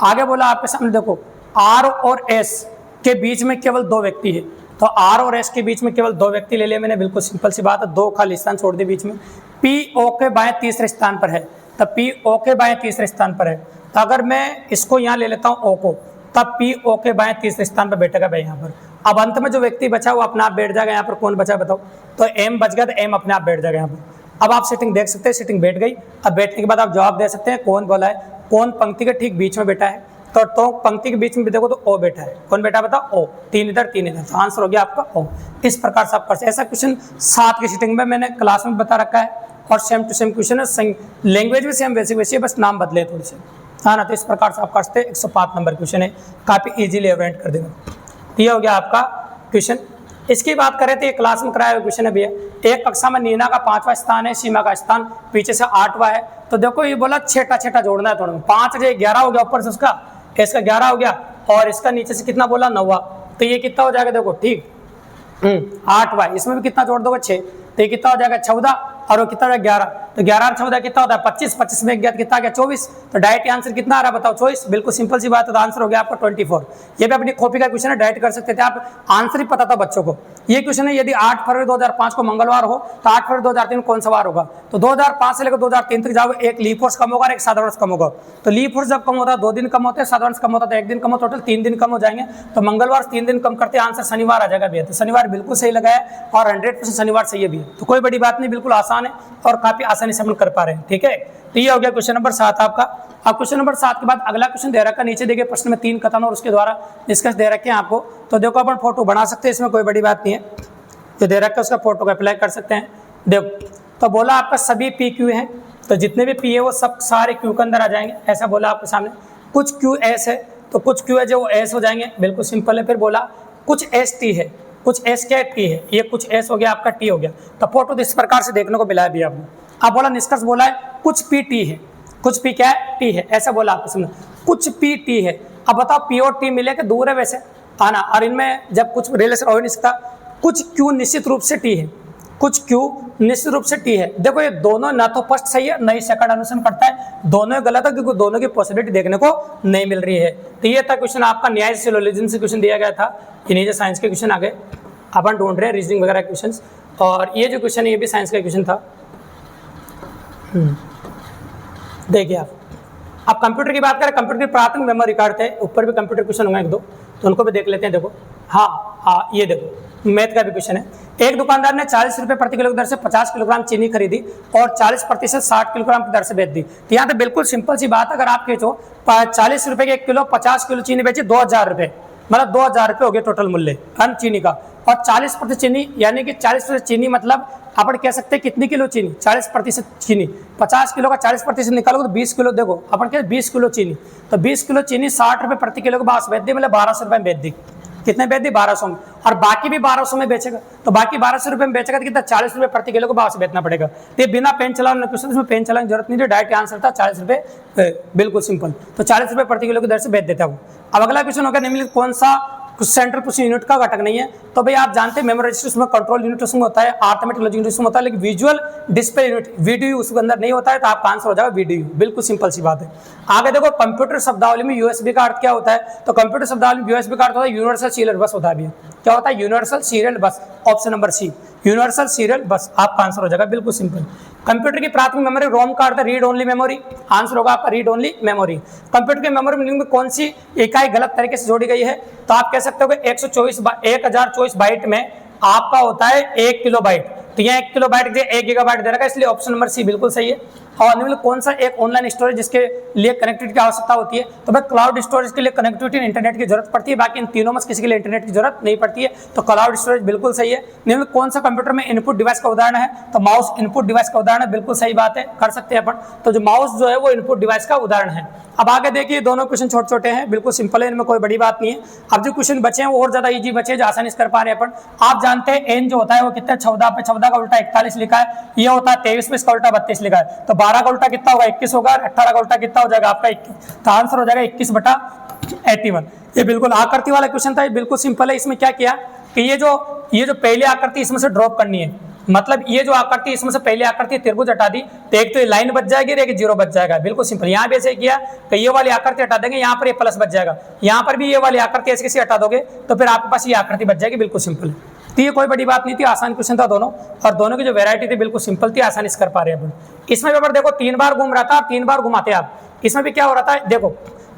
आगे बोला आपके सामने देखो, आर और एस के बीच में केवल 2 व्यक्ति है। तो आर और एस के बीच में केवल 2 व्यक्ति ले लिए मैंने, बिल्कुल सिंपल सी बात है। 2 खाली स्थान छोड़ दिए बीच में। पी ओ के बाएं तीसरे स्थान पर है, तब पी ओ के बाएं तीसरे स्थान पर है। तो अगर मैं इसको यहाँ ले लेता हूँ ओ को, तब पी ओ के बाएं तीसरे स्थान पर बैठेगा भाई यहाँ पर। अब अंत में जो व्यक्ति बचा वो अपने आप बैठ जाएगा यहाँ पर। कौन बचा बताओ, तो एम बच गया, तो एम अपने आप बैठ जाएगा यहाँ पर। अब आप सेटिंग देख सकते हैं, सेटिंग बैठ गई। अब बैठने के बाद आप जवाब दे सकते हैं कौन बोला है, कौन पंक्ति के ठीक बीच में बैठा है। तो पंक्ति के बीच में भी देखो तो ओ बैठा है। कौन बैठा बताओ, ओ। 3 इधर 3 इधर, तो आंसर हो गया आपका ओ। इस प्रकार से आप कर सकते। ऐसा क्वेश्चन 7 की सीटिंग में मैंने क्लास में बता रखा है, और सेम टू सेम क्वेश्चन है, लैंग्वेज भी सेम वैसे वैसे, बस नाम बदले थोड़े से, हाँ ना। तो इस प्रकार से आप कर सकते हैं। 105 नंबर क्वेश्चन है, काफी इजीली अवेंट कर देगा। तो ये हो गया आपका क्वेश्चन। इसकी बात करें तो ये क्लास में कराया हुआ क्वेश्चन है भैया। एक कक्षा में नीना का 5वां स्थान है, सीमा का स्थान पीछे से 8वां है। तो देखो ये बोला छेटा छेटा जोड़ना है थोड़ा, 5 जो 11 हो गया ऊपर से, उसका इसका 11 हो गया, और इसका नीचे से कितना बोला 9वां। तो ये कितना हो जाएगा देखो, ठीक 8वां, इसमें भी कितना जोड़ दोगे 6, तो ये कितना हो जाएगा 14, और वो कितना हो जाएगा 11। तो 11 और 14 कितना होता है 25, 25 में गया कितना गया 24। तो डायरेक्ट आंसर कितना आ रहा है बताओ, 24। बिल्कुल सिंपल सी बात है। तो आंसर हो गया आपका 24। ये भी अपनी कॉपी का क्वेश्चन है, डायरेक्ट कर सकते थे आप, आंसर ही पता था बच्चों को। ये क्वेश्चन है, यदि 8 फरवरी 2005 को मंगलवार हो तो 8 फरवरी 2003 कौन सा वार होगा। तो 2005 से लेकर 2003 तक जाओ, एक लीप वर्ष कम होगा और एक साधारण वर्ष कम होगा। तो लीप वर्ष जब कम होता है 2 दिन कम होते हैं, साधारण कम होता है 1 दिन कम होता है, टोटल 3 दिन कम हो जाएंगे। तो मंगलवार 3 दिन कम करते हैं, आंसर शनिवार आ जाएगा भैया। तो शनिवार बिल्कुल सही लगा है, और 100% शनिवार सही है भी। तो कोई बड़ी बात नहीं, बिल्कुल आसान है और काफी आसानी से हम कर पा रहे हैं, ठीक है। तो ये हो गया क्वेश्चन नंबर 7 आपका। अब क्वेश्चन नंबर 7 के बाद अगला क्वेश्चन दे रखा है, नीचे देखिए प्रश्न में 3 कथन और उसके द्वारा डिस्कस दे रखे हैं आपको। तो देखो अपन फोटो बना सकते हैं, इसमें कोई बड़ी बात नहीं है। जो दे रखा है उसका फोटो को अप्लाई कर सकते हैं। देखो तो बोला आपका सभी पी क्यू है, तो जितने भी पी है वो सब सारे क्यू के अंदर आ जाएंगे, ऐसा बोला आपके सामने। कुछ क्यू एस है, तो कुछ क्यू है जो वो एस हो जाएंगे, बिल्कुल सिंपल है। फिर बोला कुछ एस टी है, कुछ एस क्या टी है, ये कुछ एस हो गया आपका टी हो गया। तो फोटो इस प्रकार से देखने को मिला है भी आपको। अब बोला निष्कर्ष बोला है कुछ पी टी है, कुछ पी क्या है टी है, ऐसा बोला आपको समझ, कुछ पी टी है। अब बताओ पी और टी मिले के दूर है वैसे आना, और इनमें जब कुछ रिलेशन हो नहीं सकता। कुछ क्यू निश्चित रूप से टी है, कुछ क्यू निश्चित रूप से टी है। देखो ये दोनों ना तो फर्स्ट सही है, ना ही सेकंड अनुसरण करता है, दोनों गलत है, क्योंकि दोनों की पॉसिबिलिटी देखने को नहीं मिल रही है। तो ये था क्वेश्चन आपका, न्याय सिलोजिज्म से क्वेश्चन दिया गया था। इन्हीं जो साइंस के क्वेश्चन आ गए, अपन ढूंढ रहे हैं रीजनिंग वगैरह क्वेश्चन। और ये जो क्वेश्चन है ये भी साइंस का क्वेश्चन था। देखिए आप कंप्यूटर की बात करें, कंप्यूटर की प्राथमिक मेमोरी कार्ड थे, ऊपर भी कंप्यूटर क्वेश्चन होंगे 1-2, तो उनको भी देख लेते हैं। देखो हाँ, ये देखो मैथ का भी क्वेश्चन है। एक दुकानदार ने 40 रुपये प्रति किलो की दर से 50 किलोग्राम चीनी खरीदी और 40% 60 किलोग्राम की दर से बेच दी। तो यहाँ पे बिल्कुल सिंपल सी बात है, अगर आप खींचो 40 रुपये के 1 किलो, 50 किलो चीनी बेची, 2000 रुपये, मतलब 2000 रुपये हो गया टोटल मूल्य चीनी का। और 40% चीनी, यानी कि 40% चीनी मतलब अपन कह सकते हैं कितनी किलो चीनी, 40% चीनी, 50 किलो का 40% निकालोगे तो 20 किलो। देखो अपन क्या 20 किलो चीनी, तो 20 किलो चीनी 60 रुपये प्रति किलो के बाद बेच दी, मतलब 1200 रुपये में बेच दी। कितने बेच दी 1200 में, और बाकी भी 1200 में बेचेगा, तो बाकी 1200 रुपये में बेचेगा तो कितना 40 रुपये प्रति किलो के बाद से बेचना पड़ेगा। तो बिना पेन चलाने क्वेश्चन, इसमें पेन चलाने की जरूरत नहीं है, डायरेक्ट आंसर था 40 रुपये, बिल्कुल सिंपल। तो 40 रुपये प्रति किलो की दर से बेच देता हूँ। अब अगला क्वेश्चन होगा निम्नलिखित कौन सा सेंट्रल प्रोसेसिंग यूनिट का घटक नहीं है। तो भाई आप जानते हैं मेमोरी रजिस्टर उसमें कंट्रोल यूनिट उसमें होता है, अरिथमेटिक लॉजिक यूनिट उसमें होता है, लेकिन विजुअल डिस्प्ले यूनिट वीडीयू उसके अंदर नहीं होता है। तो आपका आंसर हो जाएगा वीडीयू, बिल्कुल सिंपल सी बात है। आगे देखो कंप्यूटर शब्दावली में यूएसबी का अर्थ क्या होता है। तो कंप्यूटर शब्दावली में यूएसबी का अर्थ होता है यूनिवर्सल सीरियल बस होता है। क्या होता है universal serial bus, option number C, universal serial bus आपका आंसर हो जाएगा, बिल्कुल सिंपल। कंप्यूटर की प्राथमिक मेमोरी रोम का अर्थ है रीड ओनली मेमोरी, आंसर होगा आपका रीड ओनली मेमोरी। कंप्यूटर की मेमोरी में कौन सी इकाई गलत तरीके से जोड़ी गई है। तो आप कह सकते हो कि 1024 बाइट में आपका होता है 1 किलोबाइट, तो यहाँ 1 किलोबाइट 1 गीगाबाइट दे रखा है, इसलिए ऑप्शन नंबर सी बिल्कुल सही है। और निम्न कौन सा एक ऑनलाइन स्टोरेज जिसके लिए कनेक्टिविटी की आवश्यकता होती है, तो भाई क्लाउड स्टोरेज के लिए कनेक्टिविटी इंटरनेट की जरूरत पड़ती है, बाकी इन तीनों में किसी के लिए इंटरनेट की जरूरत नहीं पड़ती है, तो क्लाउड स्टोरेज बिल्कुल सही है। निम्न कौन सा कंप्यूटर में इनपुट डिवाइस का उदाहरण है, तो माउस इनपुट डिवाइस का उदाहरण है, बिल्कुल सही बात है, कर सकते हैं अपन। तो जो माउस जो है वो इनपुट डिवाइस का उदाहरण है। अब आगे देखिए, दोनों क्वेश्चन छोटे छोटे हैं, बिल्कुल सिंपल है, इनमें कोई बड़ी बात नहीं है। अब जो क्वेश्चन बचे हैं वो और ज्यादा इजी बचे, जो आसानी से कर पा रहे हैं अपन। आप जानते हैं एन जो होता है वो कितना 14 पे 14 का उल्टा 41 लिखा है, ये होता है 23 पे इसका उल्टा 32 लिखा है, तो 12 का उल्टा कितना होगा 21 होगा, 18 का उल्टा कितना हो जाएगा आपका 21, तो आंसर हो जाएगा 21/81। ये बिल्कुल आकृति वाला क्वेश्चन था, ये बिल्कुल सिंपल है। इसमें क्या किया कि ये जो पहली आकृति इसमें से ड्रॉप करनी है, मतलब ये जो आकृति इसमें से पहली आकृति त्रिभुज हटा दी, तो एक तो ये लाइन बच जाएगी, एक जीरो बच जाएगा, बिल्कुल सिंपल। यहाँ भी ऐसे किया कि ये वाली आकृति हटा देंगे, यहाँ पर ये प्लस बच जाएगा, यहाँ पर भी ये वाली आकृति ऐसे कैसे हटा दोगे तो फिर आपके पास ये आकृति बच जाएगी, बिल्कुल सिंपल है। तो ये कोई बड़ी बात नहीं थी, आसान क्वेश्चन था दोनों, और दोनों की जो वैरायटी थी बिल्कुल सिंपल थी, आसानी से कर पा रहे हैं अपन। इसमें पेपर देखो 3 बार घूम रहा था, 3 बार घुमाते आप, इसमें भी क्या हो रहा था, देखो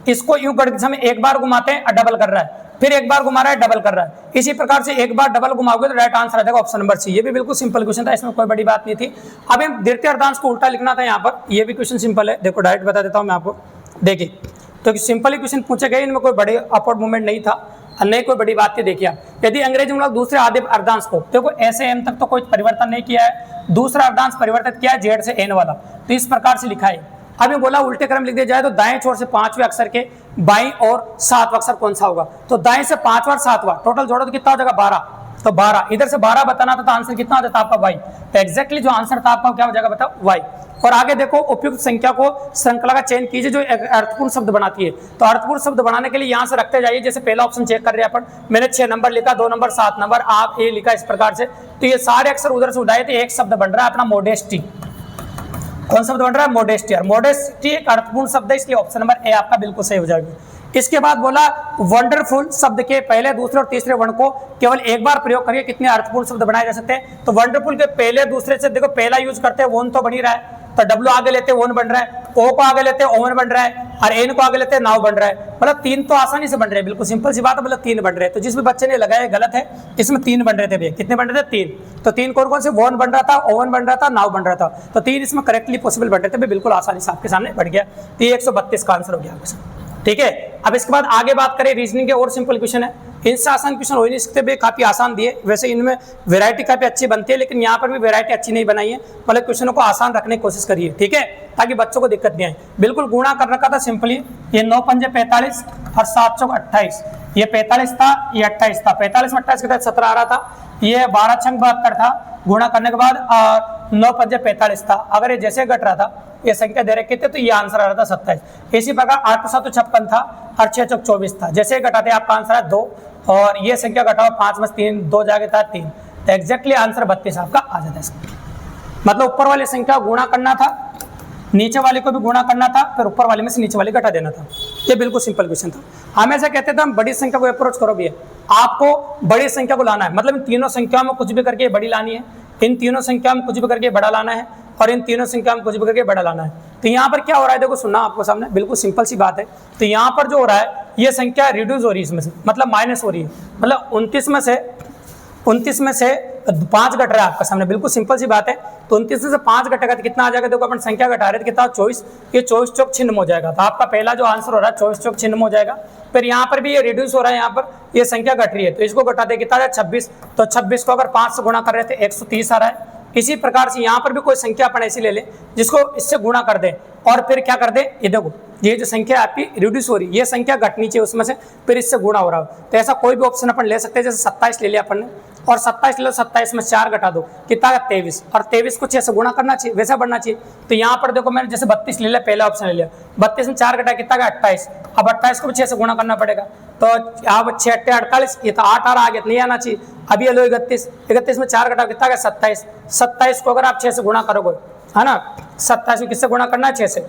इसको यूं गणित दिशा में एक बार घुमाते हैं और डबल कर रहा है, फिर एक बार घुमा रहा है डबल कर रहा है, इसी प्रकार से एक बार डबल घुमाओगे तो राइट आंसर आ जाएगा ऑप्शन नंबर सी। ये भी बिल्कुल सिंपल क्वेश्चन था, इसमें कोई बड़ी बात नहीं थी। अब इन द्वितीय अर्धांश को उल्टा लिखना था यहाँ पर, ये भी क्वेश्चन सिंपल है, देखो डायरेक्ट बता देता हूँ मैं आपको। देखिए तो सिंपल ही क्वेश्चन पूछे गए, इनमें कोई बड़े अपवर्ड मूवमेंट नहीं था, नहीं कोई बड़ी बात थी। देखिए यदि अंग्रेजी में दूसरे आधे अर्धांश को, देखो ऐसे एम तक तो कोई परिवर्तन नहीं किया है, दूसरा अर्धांश परिवर्तित किया है जेड से एन वाला, तो इस प्रकार से लिखा है। अब मैं बोला उल्टे क्रम लिख दिया जाए तो दाएं छोर से 5वें अक्षर के बाईं और 7वां अक्षर कौन सा होगा, तो दाएं से 5वां और 7वां टोटल जोड़ो तो कितना हो जाएगा 12, तो 12 इधर से 12 बताना था, तो आंसर कितना हो जाता आपका वाई, तो एक्जैक्टली जो आंसर था आपका क्या हो जाएगा बताओ वाई। और आगे देखो उपयुक्त संख्या को श्रृंखला का चयन कीजिए जो अर्थपूर्ण शब्द बनाती है, तो अर्थपूर्ण शब्द बनाने के लिए यहाँ से रखते जाइए, जैसे पहला ऑप्शन चेक कर रहे हैं अपन, मैंने 6 नंबर लिखा, 2 नंबर 7 नंबर, आप ये लिखा इस प्रकार से, तो ये सारे अक्षर उधर से उठाए, तो एक शब्द बन रहा है अपना मोडेस्टी। कौन शब्द बन रहा है मोडेस्टी, और मोडेस्टी एक अर्थपूर्ण शब्द है, इसलिए ऑप्शन नंबर ए आपका बिल्कुल सही हो जाएगा। इसके बाद बोला वंडरफुल शब्द के पहले दूसरे और तीसरे वर्ण को केवल एक बार प्रयोग करके कितने अर्थपूर्ण शब्द बनाए जा सकते हैं, तो वंडरफुल के पहले दूसरे से देखो पहला यूज करते हैं वोन तो बन ही रहा है, तो डब्ल्यू आगे लेते हैं ओन बन रहा है, ओ को आगे लेते हैं ओवन बन रहा है, और एन को आगे लेते हैं नाव बन रहा है, मतलब 3 तो आसानी से बन रहे हैं, बिल्कुल सिंपल सी बात है, मतलब 3 बन रहे हैं। तो जिस भी बच्चे ने लगाया गलत है, इसमें 3 बन रहे थे भैया, कितने बन रहे थे 3, तो 3 कौन कौन से, वोन बन रहा था, ओवन बन रहा था, नाव बन रहा था, तो 3 इसमें करेक्टली पॉसिबल बन रहे थे, बिल्कुल आसानी से आपके सामने बढ़ गया, तो 132 का आंसर हो गया आपके सामने। ठीक है, अब इसके बाद आगे बात करें रीजनिंग के, और सिंपल क्वेश्चन है, इनसे आसान क्वेश्चन हो ही नहीं सकते भाई, काफी आसान दिए, वैसे इनमें वैरायटी काफी अच्छी बनती है, लेकिन यहाँ पर भी वैरायटी अच्छी नहीं बनाई है, मतलब क्वेश्चनों को आसान रखने की कोशिश करिए, ठीक है, ताकि बच्चों को दिक्कत नहीं आए। बिल्कुल गुणा कर रखा था सिंपली, ये 9 पंजे 45 और 7 चौक 28, ये 45 था, ये 28 था, 45 में 28 के तहत 17 आ रहा था, ये 12 छंग 72 था, गुणा करने के बाद 9 पंजे 45 था, अगर ये जैसे घट रहा था, ये संख्या दे रखी थी, तो ये आंसर आ रहा था 27। इसी प्रकार 8 को 7 56 था, और 6 चौक 24 था, जैसे घटाते आपका आंसर है 2, और ये संख्या घटाओ 5 में 3 2 जाके था 3, तो एक्जैक्टली आंसर 32 आपका आ जाता है इसका। मतलब ऊपर वाली संख्या गुणा करना था, नीचे वाले को भी गुणा करना था, फिर ऊपर वाले में से नीचे वाले घटा देना था, ये बिल्कुल सिंपल क्वेश्चन था। हमेशा कहते थे हम बड़ी संख्या को अप्रोच करो भी है, आपको बड़ी संख्या को लाना है, मतलब इन तीनों संख्याओं में कुछ भी करके बड़ी लानी है, इन तीनों संख्याओं में कुछ भी करके बड़ा लाना है, और इन तीनों संख्याओं में कुछ भी करके बड़ा लाना है। तो यहाँ पर क्या हो रहा है देखो, सुनना आपको सामने, बिल्कुल सिंपल सी बात है। तो यहाँ पर जो हो रहा है, ये संख्या रिड्यूस हो रही है इसमें से, मतलब माइनस हो रही है, मतलब 29 में से 5 घट रहा है आपका सामने, बिल्कुल सिंपल सी बात है। तो 29 में से 5 घटेगा तो कितना आ जाएगा, देखो अपन संख्या घटा रहे थे कितना 24, ये 24 चौक छिन्न हो जाएगा, तो आपका पहला जो आंसर हो रहा है 24 चौक छिन्न हो जाएगा। फिर यहाँ पर भी ये रिड्यूस हो रहा है, यहाँ पर ये संख्या घट रही है, तो इसको घटा दे कितना 26, तो 26 को अगर 5 से गुणा कर रहे थे 130 आ रहा है। इसी प्रकार से यहाँ पर भी कोई संख्या अपन ऐसी ले लें जिसको इससे गुणा कर दें, और फिर क्या कर दें, ये देखो ये जो संख्या आपकी रिड्यूस हो रही है, ये संख्या घटनी चाहिए उसमें से, फिर इससे गुणा हो रहा हो, तो ऐसा कोई भी ऑप्शन अपन ले सकते हैं। जैसे 27 ले लिया अपन ने, और 27 ले लो, 27 में 4 घटा दो कितना 23, और 23 को 6 से गुणा करना चाहिए, वैसा बढ़ना चाहिए। तो यहाँ पर देखो मैंने जैसे 32 ले लिया, पहला ऑप्शन ले लिया, 32 में 4 घटा कितना 28, अब 28 को भी 6 से गुणा करना पड़ेगा, तो अब 6 8 48, ये तो 8 आ गया, नहीं आना चाहिए। अभी लो 31 में 4 घटा कितना 27, 27 को अगर आप 6 से गुणा करोगे, है ना, 27 को किससे गुणा करना है 6 से,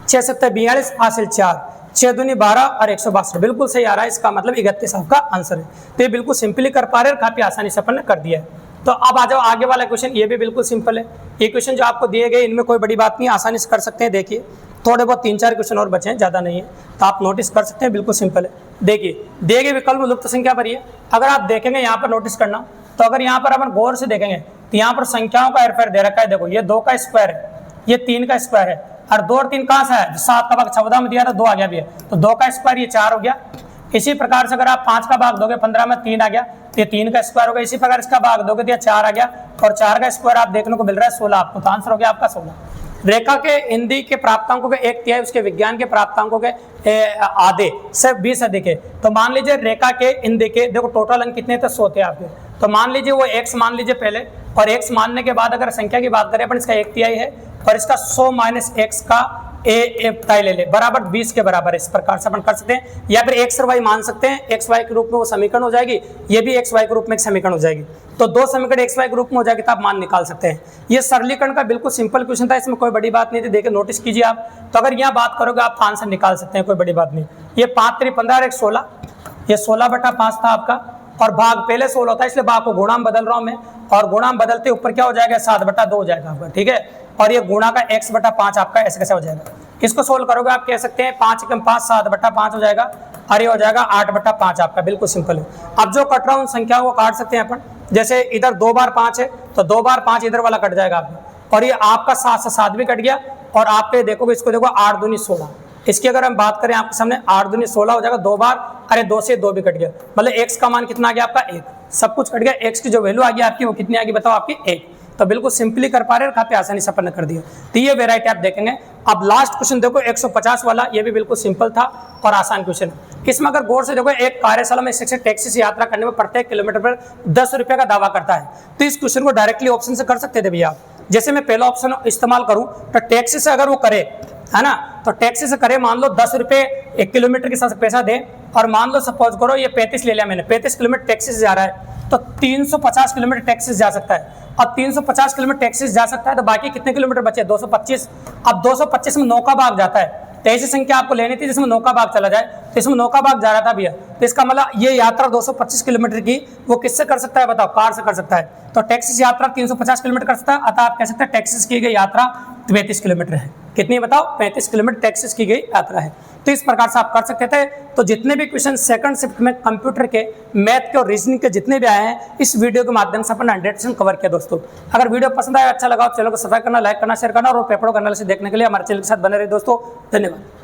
6 7 42 हासिल 4, 6 दूनी 12 और 162, बिल्कुल सही आ रहा है, इसका मतलब 31 आपका आंसर है। तो ये बिल्कुल सिंपली कर पा रहे हैं, काफी आसानी से अपन ने कर दिया है। तो अब आ जाओ आगे वाला क्वेश्चन, ये भी बिल्कुल सिंपल है। ये क्वेश्चन जो आपको दिए गए इनमें कोई बड़ी बात नहीं, आसानी से कर सकते हैं। देखिए थोड़े बहुत 3-4 क्वेश्चन और बचे हैं, ज़्यादा नहीं है, तो आप नोटिस कर सकते हैं, बिल्कुल सिंपल है। देखिए दिए गए विकल्प लुप्त संख्या पर ही है, अगर आप देखेंगे यहाँ पर नोटिस करना, तो अगर यहाँ पर अपन गौर से देखेंगे तो यहाँ पर संख्याओं का हेरफेर दे रखा है। देखो ये 2 का स्क्वायर है, ये 3 का स्क्वायर है, और 2 और 3 कहाँ से है? 7 का भाग 14 में दिया था, 2 आ गया भी है, तो 2 का स्क्वायर ये 4 हो गया। इसी प्रकार से अगर आप 5 का भाग दोगे 15 में 3 आ गया, तो ये 3 का स्क्वायर हो गया। इसी प्रकार इसका भाग दोगे तो ये 4 आ गया, और 4 का स्क्वायर आप देखने को मिल रहा है 16 आपको, तो आंसर हो गया आपका 16। रेखा के हिंदी के प्राप्तांकों के 1/3, उसके विज्ञान के प्राप्तांकों के आधे से 20 अधिक है। तो मान लीजिए रेखा के हिंदी के देखो टोटल अंक कितने थे? 100 थे आपके। तो मान लीजिए वो x मान लीजिए पहले, और x मानने के बाद अगर संख्या की बात करें अपन, इसका 1/3 है और इसका 100 माइनस x का a ले ले बराबर 20 के बराबर। इस प्रकार से अपन कर सकते हैं, या फिर x और y मान सकते हैं। x y के रूप में वो समीकरण हो जाएगी, ये भी x y के रूप में एक समीकरण हो जाएगी। तो 2 समीकरण x y के रूप में हो जाएगी, तो आप मान निकाल सकते हैं। ये सरलीकरण का बिल्कुल सिंपल क्वेश्चन था, इसमें कोई बड़ी बात नहीं थी। देखिए नोटिस कीजिए आप, तो अगर यहाँ बात करोगे आप आंसर निकाल सकते हैं, कोई बड़ी बात नहीं। ये 5 3 15 और 1 16, ये 16/5 था आपका, और भाग पहले 16 होता है, इसलिए भाग को गुणा में बदल रहा हूं मैं, और गुणा में बदलते ऊपर क्या हो जाएगा? 7/2 हो जाएगा आपका, ठीक है। और ये गुणा का x/5 आपका ऐसे कैसे हो जाएगा? इसको सोल्व करोगे आप कह सकते हैं 5 × 5 7/5 हो जाएगा, और ये हो जाएगा 8/5 आपका, बिल्कुल सिंपल है। अब जो कट रहा हूं संख्याओं को काट सकते हैं अपन, जैसे इधर 2 बार 5 है, तो 2 बार 5 इधर वाला कट जाएगा आपका, और ये आपका 7 से 7 भी कट गया, और आप पे देखोगे इसको देखो 8 दूनी 16। इसकी अगर हम बात करें आपके सामने 8 दूनी 16 हो जाएगा, 2 बार, अरे 2 से 2 भी कट गया, मतलब x का मान कितना आ गया आपका? 1। सब कुछ कट गया, x की जो वैल्यू आ गई आपकी वो कितनी आ गई बताओ? आपकी 1। तो बिल्कुल सिंपली कर पा रहे हैं, काफी आसानी से अपन ने कर दिया। तो ये वेराइटी आप देखेंगे। अब लास्ट क्वेश्चन देखो 150 वाला, ये भी बिल्कुल सिंपल था और आसान क्वेश्चन है। इसमें अगर गौर से देखो, एक कार्यशाला में शिक्षक टैक्सी से यात्रा करने में प्रत्येक किलोमीटर पर 10 रुपए का दावा करता है, तो इस क्वेश्चन को डायरेक्टली ऑप्शन से कर सकते थे भैया आप। जैसे मैं पहला ऑप्शन इस्तेमाल करूं तो टैक्सी से अगर वो करे, है ना, तो टैक्सी से करे, मान लो 10 रुपए 1 किलोमीटर के हिसाब से पैसा दे, और मान लो सपोज करो ये 35 ले लिया मैंने, 35 किलोमीटर टैक्सी से जा रहा है, तो 350 किलोमीटर टैक्सी से जा सकता है। अब 350 किलोमीटर टैक्सी से जा सकता है, तो बाकी कितने किलोमीटर बचे? 225। अब 225 में 9 का भाग जाता है, तो ऐसी संख्या आपको लेनी थी जिसमें 9 का भाग चला जाए, तो इसमें 9 का भाग जा रहा था भैया, तो इसका मतलब ये यात्रा 225 किलोमीटर की वो किससे कर सकता है बताओ? कार से कर सकता है। तो टैक्सी से यात्रा 350 किलोमीटर कर सकता है, अतः आप कह सकते हैं टैक्सी से की गई यात्रा 35 किलोमीटर है। कितनी बताओ? 35 किलोमीटर टैक्सी से की गई यात्रा है। तो इस प्रकार से आप कर सकते थे। तो जितने भी क्वेश्चन सेकंड शिफ्ट में कंप्यूटर के, मैथ के और रीजनिंग के जितने भी आए हैं, इस वीडियो के माध्यम से अपन 100% कवर किया दोस्तों। अगर वीडियो पसंद आया, अच्छा लगा, चैनल को सब्सक्राइब करना, लाइक करना, शेयर करना, और पेपरों का एनालिसिस देखने के लिए हमारे चैनल के साथ बने रहिए दोस्तों। धन्यवाद।